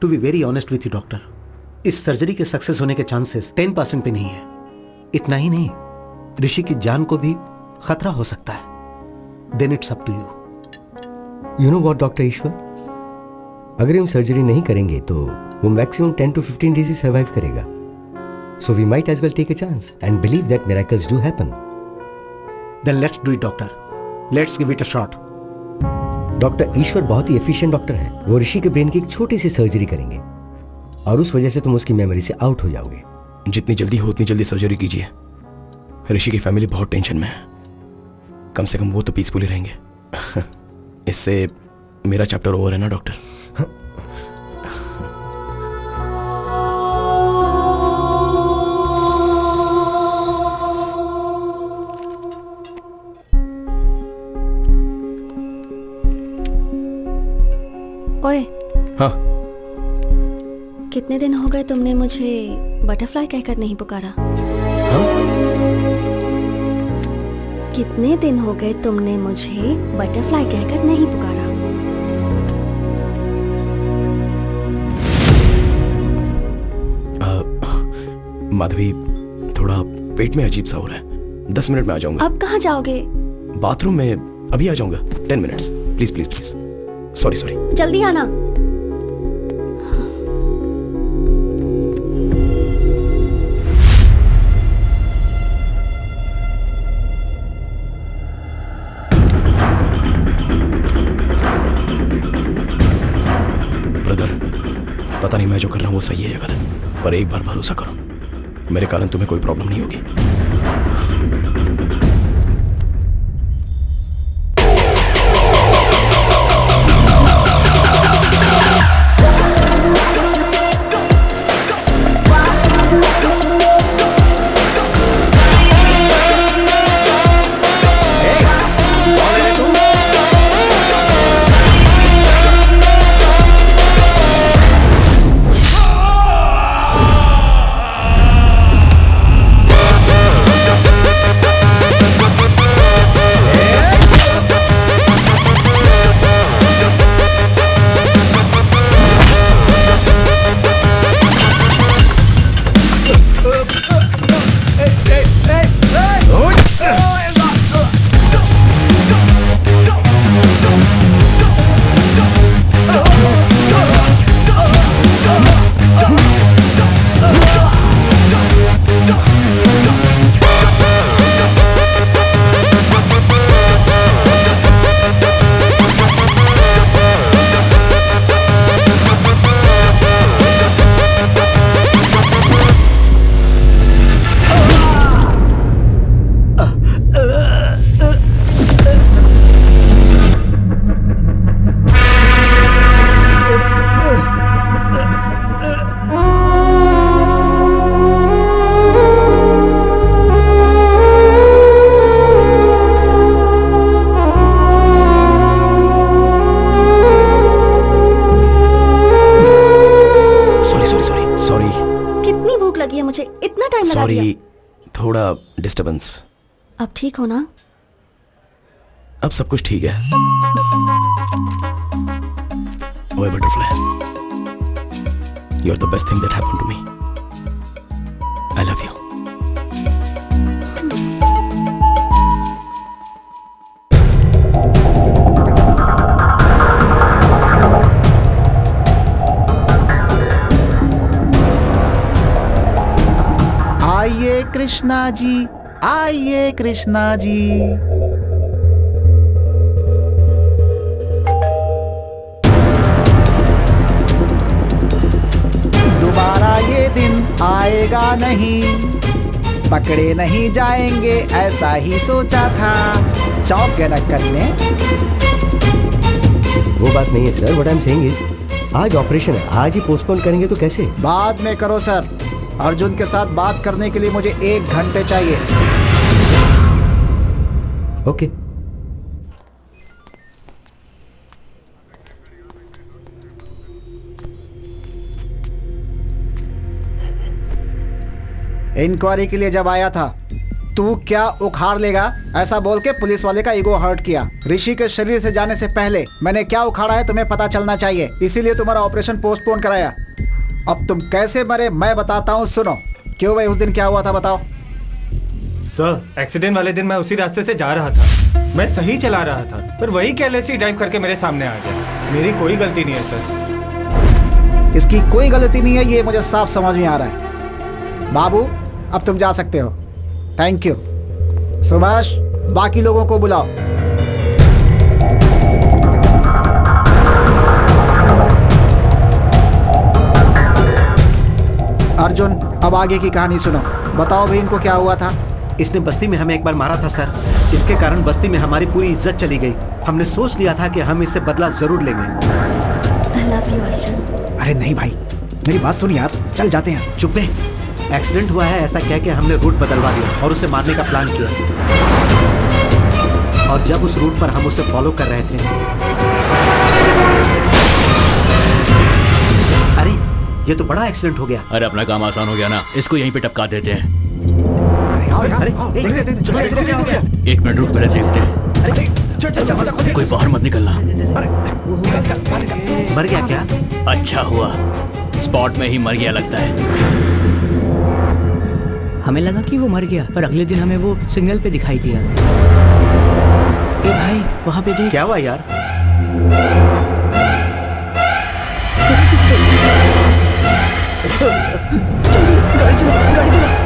To be very honest with you doctor, इस सर्जरी के सक्सेस होने के चांसेस 10% पे नहीं है। इतना ही नहीं, ऋषि की जान को भी खतरा हो सकता है। Then it's up to you. You know what doctor Ishwar, अगर हम सर्जरी नहीं करेंगे तो वो मैक्सिमम 10 to 15 डेज ही सर्वाइव करेगा। So we might as well take a chance and believe that miracles do happen. Then let's do it doctor, let's give it a shot. Doctor Ishwar बहुत ही एफिशिएंट डॉक्टर है। वो ऋषि के ब्रेन की एक छोटी सी सर्जरी करेंगे और उस वजह से तुम उसकी मेमोरी से आउट हो जाओगे। जितनी जल्दी हो उतनी जल्दी सर्जरी कीजिए। ऋषि की फैमिली बहुत टेंशन में है, कम से कम वो तो पीसफुली रहेंगे। इससे मेरा चैप्टर ओवर है ना डॉक्टर? ओए, हाँ। कितने दिन हो गए तुमने मुझे बटरफ्लाई कहकर नहीं पुकारा? कितने दिन हो गए तुमने मुझे बटरफ्लाई कहकर नहीं पुकारा? माधवी, थोड़ा पेट में अजीब सा हो रहा है। 10 मिनट में आ जाऊंगा। अब कहाँ जाओगे? बाथरूम में अभी आ जाऊंगा। 10 minutes, please please please. Sorry sorry. जल्दी आना। ब्रदर, पता नहीं मैं जो कर रहा हूँ वो सही है या गलत, पर एक बार भरोसा करो, मेरे कारण तुम्हें कोई प्रॉब्लम नहीं होगी। सॉरी, थोड़ा डिस्टर्बेंस। अब ठीक हो ना? अब सब कुछ ठीक है। ओए butterfly, you are the best thing that happened to me. I love you. आइए कृष्णा जी, आइए कृष्णा जी। दोबारा ये दिन आएगा नहीं, पकड़े नहीं जाएंगे ऐसा ही सोचा था। चौंक गए ना करीने। वो बात नहीं है sir, what I am saying is आज ऑपरेशन है, आज ही पोस्टपोन करेंगे तो कैसे? बाद में करो सर। अर्जुन के साथ बात करने के लिए मुझे 1 घंटे चाहिए। ओके। इंक्वायरी के लिए जब आया था, तू क्या उखाड़ लेगा ऐसा बोल के पुलिस वाले का ईगो हर्ट किया। ऋषि के शरीर से जाने से पहले मैंने क्या उखाड़ा है तुम्हें पता चलना चाहिए, इसीलिए तुम्हारा ऑपरेशन पोस्टपोन कराया। अब तुम कैसे मरे मैं बताता हूँ, सुनो। क्यों भाई, उस दिन क्या हुआ था बताओ। सर, एक्सीडेंट वाले दिन मैं उसी रास्ते से जा रहा था। मैं सही चला रहा था, पर वही केयरलेसली ड्राइव करके मेरे सामने आ गया। मेरी कोई गलती नहीं है सर। इसकी कोई गलती नहीं है, ये मुझे साफ समझ में आ रहा है। बाबू, अब तुम जा सकते हो। Thank you. सुभाष, बाकी लोगों को बुलाओ। अर्जुन, अब आगे की कहानी सुनो। बताओ भाई, इनको क्या हुआ था? इसने बस्ती में हमें एक बार मारा था सर। इसके कारण बस्ती में हमारी पूरी इज्जत चली गई। हमने सोच लिया था कि हम इससे बदला जरूर लेंगे। I love you, Arjun. अरे नहीं भाई, मेरी बात सुन यार, चल जाते हैं। चुप है, एक्सीडेंट हुआ है ऐसा कह के हमने रूट बदलवा दिया और उसे मारने का प्लान किया। और जब उस रूट पर हम उसे फॉलो कर रहे थे, ये तो बड़ा एक्सीडेंट हो गया। अरे अपना काम आसान हो गया ना, इसको यहीं पे टपका देते हैं। अरे चलो, एक्सीडेंट हो गया। 1 मिनट रुक, पहले देखते हैं। कोई बाहर मत निकलना। मर गया क्या? अच्छा हुआ, स्पॉट में ही मर गया लगता है। हमें लगा कि वो मर गया, पर अगले दिन हमें वो सिग्नल पे दिखाई दिया। ए भाई, वहाँ पे देख। क्या हुआ यार? गाड़ी चला,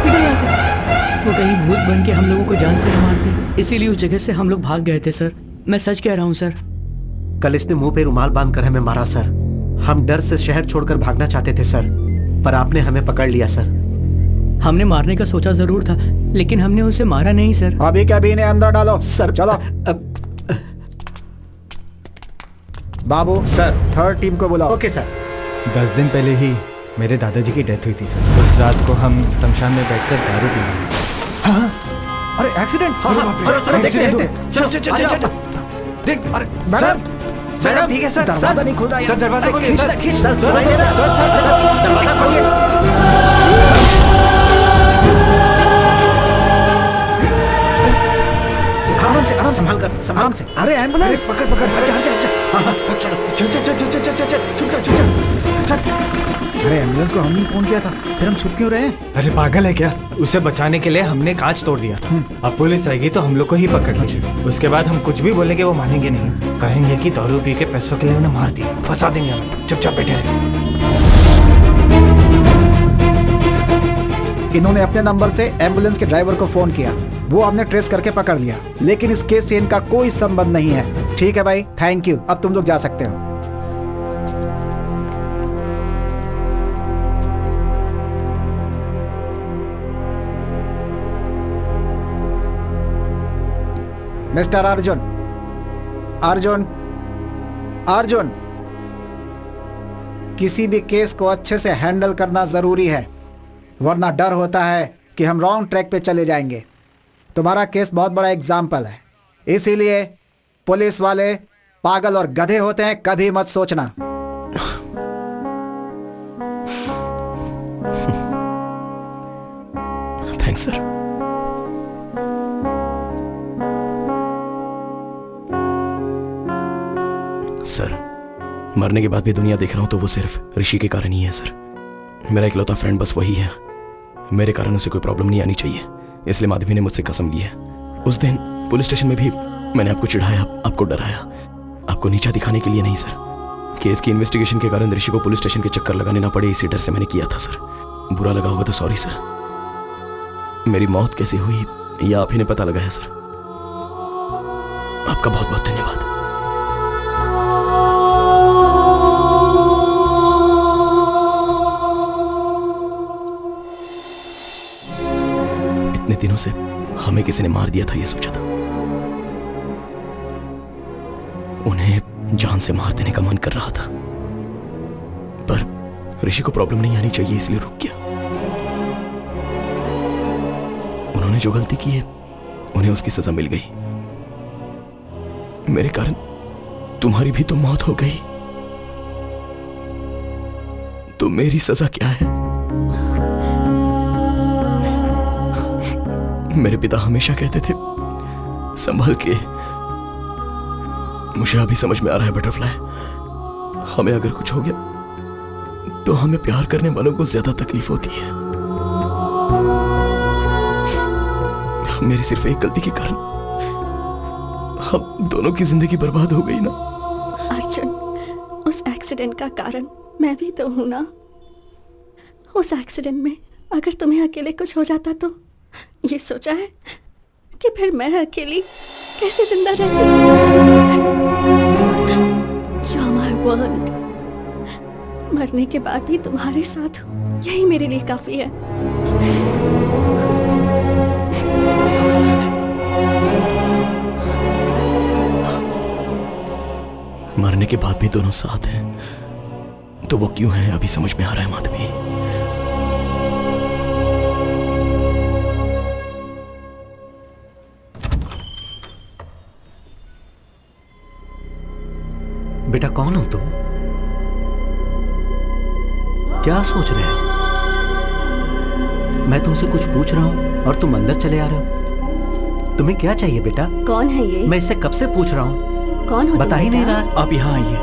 निकल यहाँ से। वो कहीं भूत बन के हम लोगों को जान से न मार दे, इसीलिए उस जगह से हम लोग भाग गए थे सर। मैं सच कह रहा हूँ सर। कल इसने मुंह पे रुमाल बांधकर हमें मारा सर। हम डर से शहर छोड़कर भागना चाहते थे सर, पर आपने हमें पकड़ लिया सर। हमने मारने का सोचा जरूर था, लेकिन हमने उसे मारा नहीं सर। अभी कैबिन ने अंदर डालो सर। चलो बाबू सर, 3rd टीम को बुलाओ। Okay sir. 10 दिन पहले ही मेरे दादाजी की डेथ हुई थी सर। उस रात को हम शमशान में बैठकर दारू पी रहे थे। अरे एक्सीडेंट! चलो देख, अरे मैडम, मैडम ठीक है सर। दरवाजा नहीं खुल रहा है। सर दरवाजा खोलिए। सर सुनाई दे रहा है। सर दरवाजा खोलिए। आराम से, आराम से, संभाल कर, आराम से। अरे एम्बुलेंस! पकड़ पकड़, चल। अरे एम्बुलेंस को हमने फोन किया था, फिर हम छुप क्यों रहे हैं? अरे पागल है क्या? उसे बचाने के लिए हमने कांच तोड़ दिया था। अब पुलिस आएगी तो हम लोग को ही पकड़ लेगी। उसके बाद हम कुछ भी बोलेंगे वो मानेंगे नहीं, कहेंगे कि दारू पी के पैसों के लिए उन्हें मार दिया, फंसा देंगे हमें। चुपचाप बैठे रहे। इन्होंने अपने नंबर से एम्बुलेंस के ड्राइवर को फोन किया, वो हमने ट्रेस करके पकड़ लिया, लेकिन इस केस से इनका कोई संबंध नहीं है। ठीक है भाई, थैंक यू। अब तुम लोग जा सकते हो। मिस्टर अर्जुन, अर्जुन, अर्जुन, किसी भी केस को अच्छे से हैंडल करना जरूरी है, वरना डर होता है कि हम रॉन्ग ट्रैक पे चले जाएंगे। तुम्हारा केस बहुत बड़ा एग्जाम्पल है, इसीलिए पुलिस वाले पागल और गधे होते हैं, कभी मत सोचना। Thanks sir. सर, मरने के बाद भी दुनिया देख रहा हूं तो वो सिर्फ ऋषि के कारण ही है सर। मेरा इकलौता फ्रेंड बस वही है। मेरे कारण उसे कोई प्रॉब्लम नहीं आनी चाहिए, इसलिए माधवी ने मुझसे कसम ली है। उस दिन पुलिस स्टेशन में भी मैंने आपको चिढ़ाया, आपको डराया, आपको नीचा दिखाने के लिए नहीं सर। केस की इन्वेस्टिगेशन के कारण ऋषि को पुलिस स्टेशन के चक्कर लगाने ना पड़े, इसी डर से मैंने किया था सर। बुरा लगा होगा तो सॉरी सर। मेरी मौत कैसे हुई यह आप ही ने पता लगाया सर। आपका बहुत बहुत धन्यवाद। इतने दिनों से हमें किसी ने मार दिया था ये सोचा था, उन्हें जान से मार देने का मन कर रहा था, पर ऋषि को प्रॉब्लम नहीं आनी चाहिए इसलिए रुक गया। उन्होंने जो गलती की है उन्हें उसकी सजा मिल गई। मेरे कारण तुम्हारी भी तो मौत हो गई, तो मेरी सजा क्या है? मेरे पिता हमेशा कहते थे संभल के। मुझे अभी समझ में आ रहा है बटरफ्लाई, हमें अगर कुछ हो गया तो हमें प्यार करने वालों को ज्यादा तकलीफ होती है। मेरी सिर्फ एक गलती के कारण हम दोनों की जिंदगी बर्बाद हो गई ना। अर्जुन, उस एक्सीडेंट का कारण मैं भी तो हूं ना। उस एक्सीडेंट में अगर तुम्हें अकेले कुछ हो जाता तो ये सोचा है कि फिर मैं अकेली कैसे जिंदा रहती। You are my world। मरने के बाद भी तुम्हारे साथ हूँ, यही मेरे लिए काफी है। मरने के बाद भी दोनों साथ हैं, तो वो क्यों हैं अभी समझ में आ रहा है माधवी। बेटा कौन हो तुम? क्या सोच रहे हो? मैं तुमसे कुछ पूछ रहा हूँ और तुम अंदर चले आ रहे हो। तुम्हें क्या चाहिए बेटा? कौन है ये? मैं इससे कब से पूछ रहा हूँ, कौन हो? बता ही नहीं रहा। आप यहाँ आइए।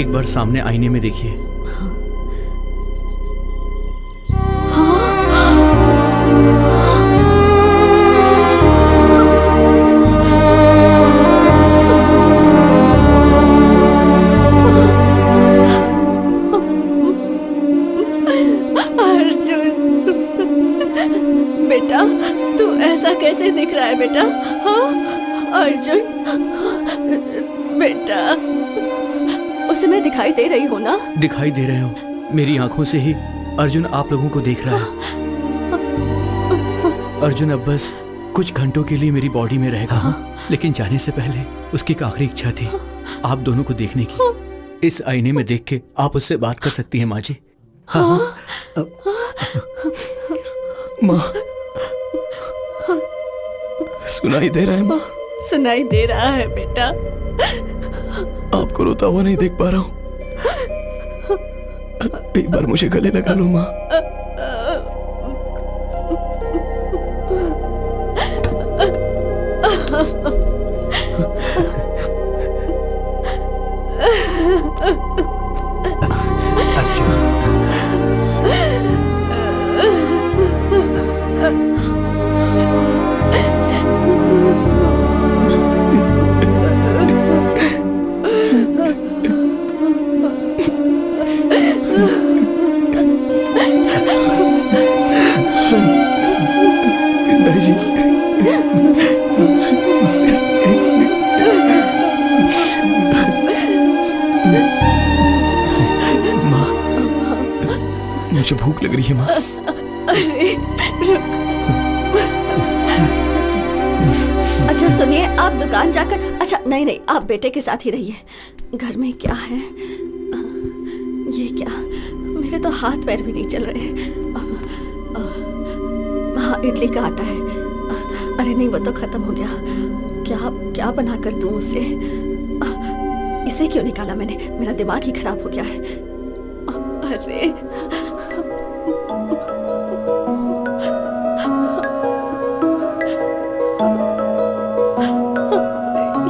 एक बार सामने आईने में देखिए। कैसे दिख रहा है बेटा? हाँ अर्जुन बेटा, उसे मैं दिखाई दे रही हूँ ना? दिखाई दे रहे हो। मेरी आंखों से ही अर्जुन आप लोगों को देख रहा है। अर्जुन अब बस कुछ घंटों के लिए मेरी बॉडी में रहेगा। लेकिन जाने से पहले उसकी एक आखिरी इच्छा थी आप दोनों को देखने की। इस आईने में देख के आप उससे बात कर सकती हैं माँ जी। हाँ। माँ, सुनाई दे रहा है माँ? सुनाई दे रहा है बेटा। आपको रोता हुआ नहीं देख पा रहा हूँ। एक बार मुझे गले लगा लो माँ। मुझे भूख लग रही है माँ। अरे रुक। अच्छा सुनिए, आप दुकान जाकर, अच्छा नहीं आप बेटे के साथ ही रहिए। घर में क्या है? ये क्या? मेरे तो हाथ पैर भी नहीं चल रहे। हाँ इडली का आटा है। अरे नहीं वो तो खत्म हो गया। क्या बना कर दूं उसे? इसे क्यों निकाला मैंने? मेरा दिमाग ही खराब हो गया है। अरे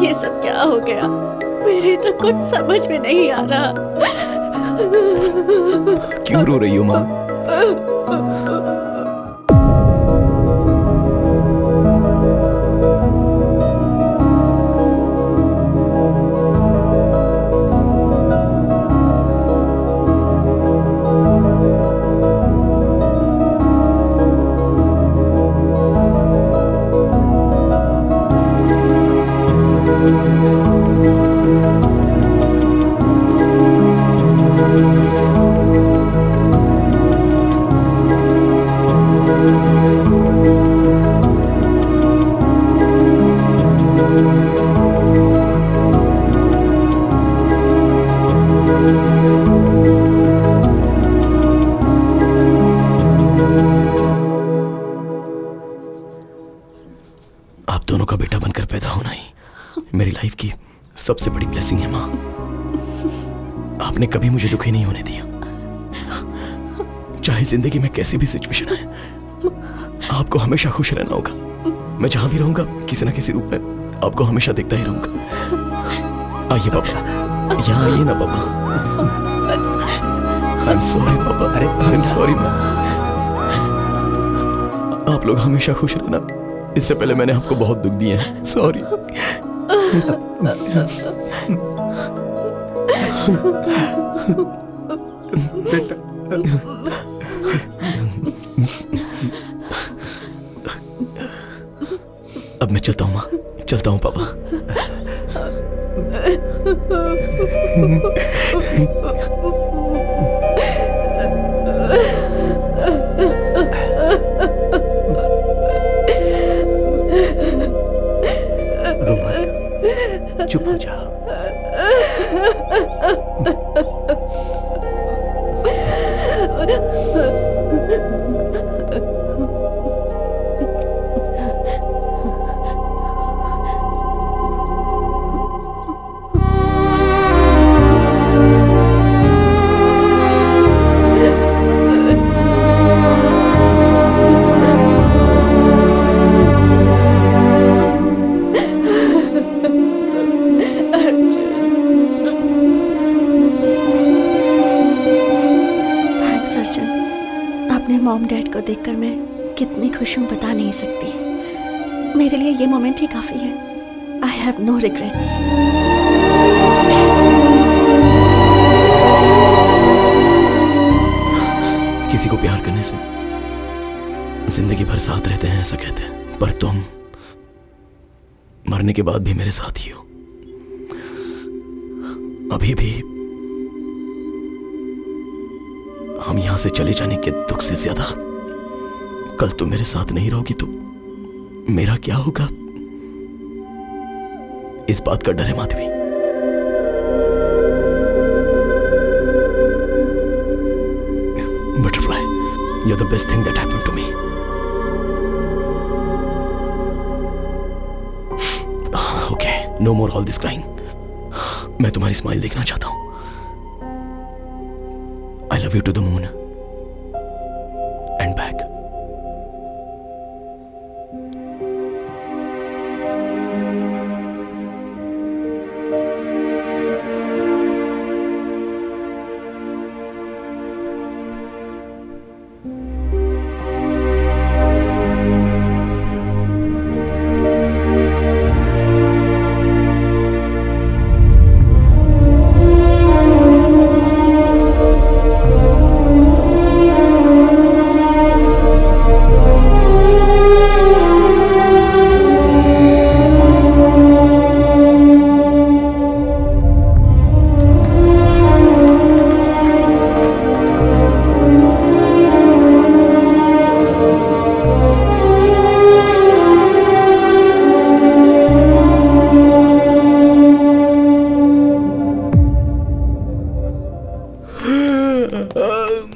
ये सब क्या हो गया? मेरे तो कुछ समझ में नहीं आ रहा। क्यों रो रही हो माँ? सबसे बड़ी ब्लेसिंग है माँ। आपने कभी मुझे दुखी नहीं होने दिया। चाहे जिंदगी में कैसी भी सिचुएशन आए, आपको हमेशा खुश रहना होगा। मैं जहां भी रहूंगा किसी ना किसी रूप में आपको हमेशा देखता ही रहूंगा। आइए पापा, यहाँ आइए ना पापा। आई एम सॉरी पापा। अरे आई एम सॉरी माँ। आप लोग हमेशा खुश रहना। इससे पहले मैंने आपको बहुत दुख दिया है। सॉरी। बेटा अब मैं चलता हूँ माँ, चलता हूँ पापा। रो मत, चुप हो जा। अपने मॉम डैड को देखकर मैं कितनी खुश हूँ बता नहीं सकती। मेरे लिए ये मोमेंट ही काफी है। I have no regrets. किसी को प्यार करने से जिंदगी भर साथ रहते हैं ऐसा कहते हैं, पर तुम मरने के बाद भी मेरे साथ ही हो। अभी भी हम यहां से चले जाने के दुख से ज्यादा कल तुम मेरे साथ नहीं रहोगी तो मेरा क्या होगा, इस बात का डर है Madhavi. Butterfly, you're the best thing that happened to me. Okay, no more all this crying. मैं तुम्हारी स्माइल देखना चाहता हूं। I love you to the moon and back.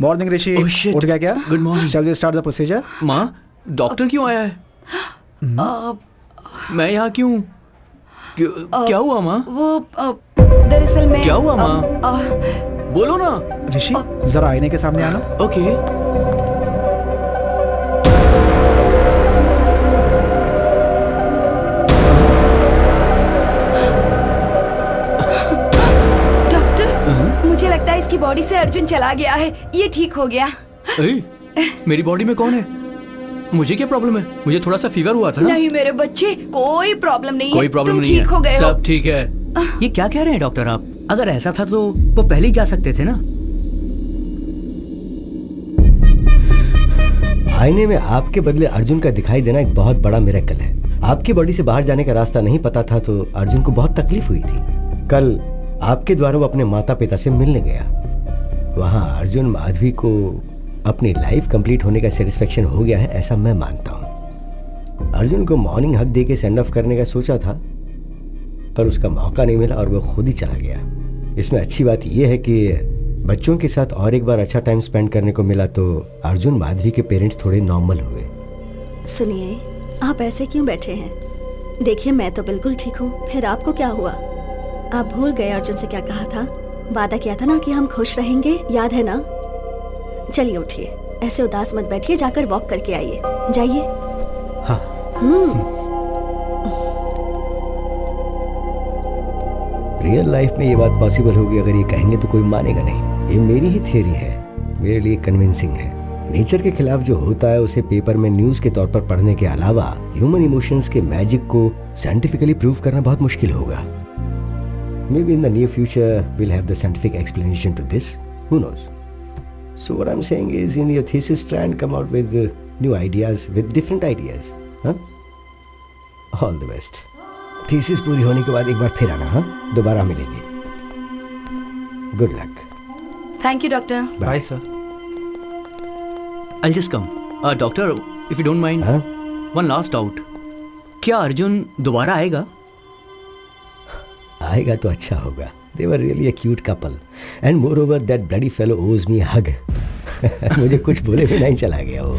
Morning Rishi, उठ गया क्या? Good morning. Shall we start the procedure? माँ, डॉक्टर क्यों आया है? मैं यहाँ क्यों? क्या हुआ माँ? वो दरअसल मैं क्या हुआ माँ? बोलो ना। ऋषि जरा आईने के सामने आना। ओके। मुझे लगता है इसकी बॉडी से अर्जुन चला गया है। ये ठीक हो गया। मेरी बॉडी में कौन है? मुझे क्या प्रॉब्लम है? मुझे थोड़ा सा फीवर हुआ था ना। नहीं मेरे बच्चे, कोई प्रॉब्लम नहीं है। कोई प्रॉब्लम नहीं है। ठीक हो गए हो। सब ठीक है। ये क्या कह रहे हैं डॉक्टर आप? अगर ऐसा था तो वो पहले ही जा सकते थे ना। आईने में आपके बदले अर्जुन का दिखाई देना एक बहुत बड़ा मिरेकल है। आपकी बॉडी से बाहर जाने का रास्ता नहीं पता था तो अर्जुन को बहुत तकलीफ हुई थी। कल आपके द्वारा वो अपने माता पिता से मिलने गया। वहां अर्जुन माधवी को अपनी लाइफ कंप्लीट होने का सेटिस्फेक्शन हो गया है ऐसा मैं मानता हूं। अर्जुन को मॉर्निंग हक दे के सेंड ऑफ करने का सोचा था पर उसका मौका नहीं मिला और वो खुद ही चला गया। इसमें अच्छी बात यह है कि बच्चों के साथ और एक बार अच्छा टाइम स्पेंड करने को मिला तो अर्जुन माधवी के पेरेंट्स थोड़े नॉर्मल हुए। सुनिए, आप ऐसे क्यों बैठे हैं? देखिए मैं तो बिल्कुल ठीक हूँ। फिर आपको क्या हुआ? आप भूल गए अर्जुन से क्या कहा था? वादा किया था ना कि हम खुश रहेंगे, याद है ना? चलिए उठिए, ऐसे उदास मत बैठिए, जाकर वॉक करके आइए। जाइए। हाँ। रियल लाइफ में ये बात पॉसिबल होगी अगर ये कहेंगे तो कोई मानेगा नहीं। ये मेरी ही थियरी है, मेरे लिए कन्विंसिंग है। नेचर के खिलाफ जो होता है उसे पेपर में न्यूज के तौर पर पढ़ने के अलावा ह्यूमन इमोशंस के मैजिक को साइंटिफिकली प्रूव करना बहुत मुश्किल होगा। Maybe in the near future we'll have the scientific explanation to this. Who knows? So what I'm saying is, in your thesis, try and come out with new ideas, with different ideas. Huh? All the best. Thesis पूरी होने के बाद एक बार फिर आना, हाँ? दोबारा मिलेंगे। Good luck. Thank you, doctor. Bye, sir. I'll just come. Doctor, if you don't mind, one last doubt. क्या अर्जुन दोबारा आएगा? आएगा तो अच्छा होगा। They were really a cute couple. And moreover, that bloody fellow owes me a hug. मुझे कुछ बोले भी नहीं चला गया वो।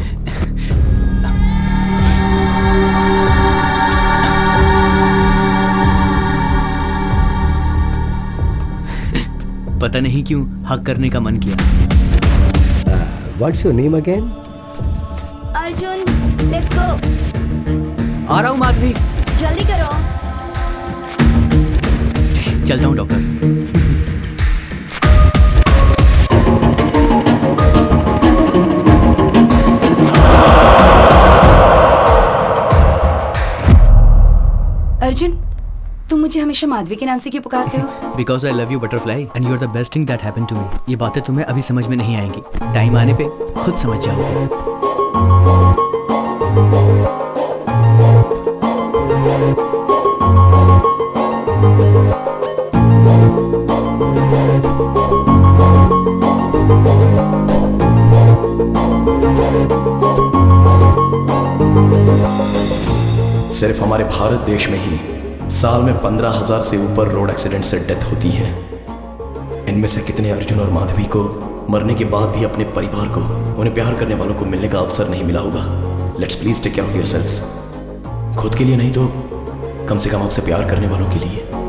पता नहीं क्यों हक करने का मन किया। What's your name again? Arjun, let's go. आ रहा हूँ माधवी। जल्दी करो। चलता हूँ डॉक्टर। हमेशा माधवी के नाम से क्यों पुकारते हो? Because I love you butterfly and you are the best thing that happened to me. ये बातें तुम्हें अभी समझ में नहीं आएंगी, टाइम आने पे खुद समझ जाओगे। सिर्फ हमारे भारत देश में ही साल में 15,000 से ऊपर रोड एक्सीडेंट से डेथ होती है। इनमें से कितने अर्जुन और माधवी को मरने के बाद भी अपने परिवार को, उन्हें प्यार करने वालों को मिलने का अवसर नहीं मिला होगा। Let's please take care of yourselves. खुद के लिए नहीं तो कम से कम आपसे प्यार करने वालों के लिए।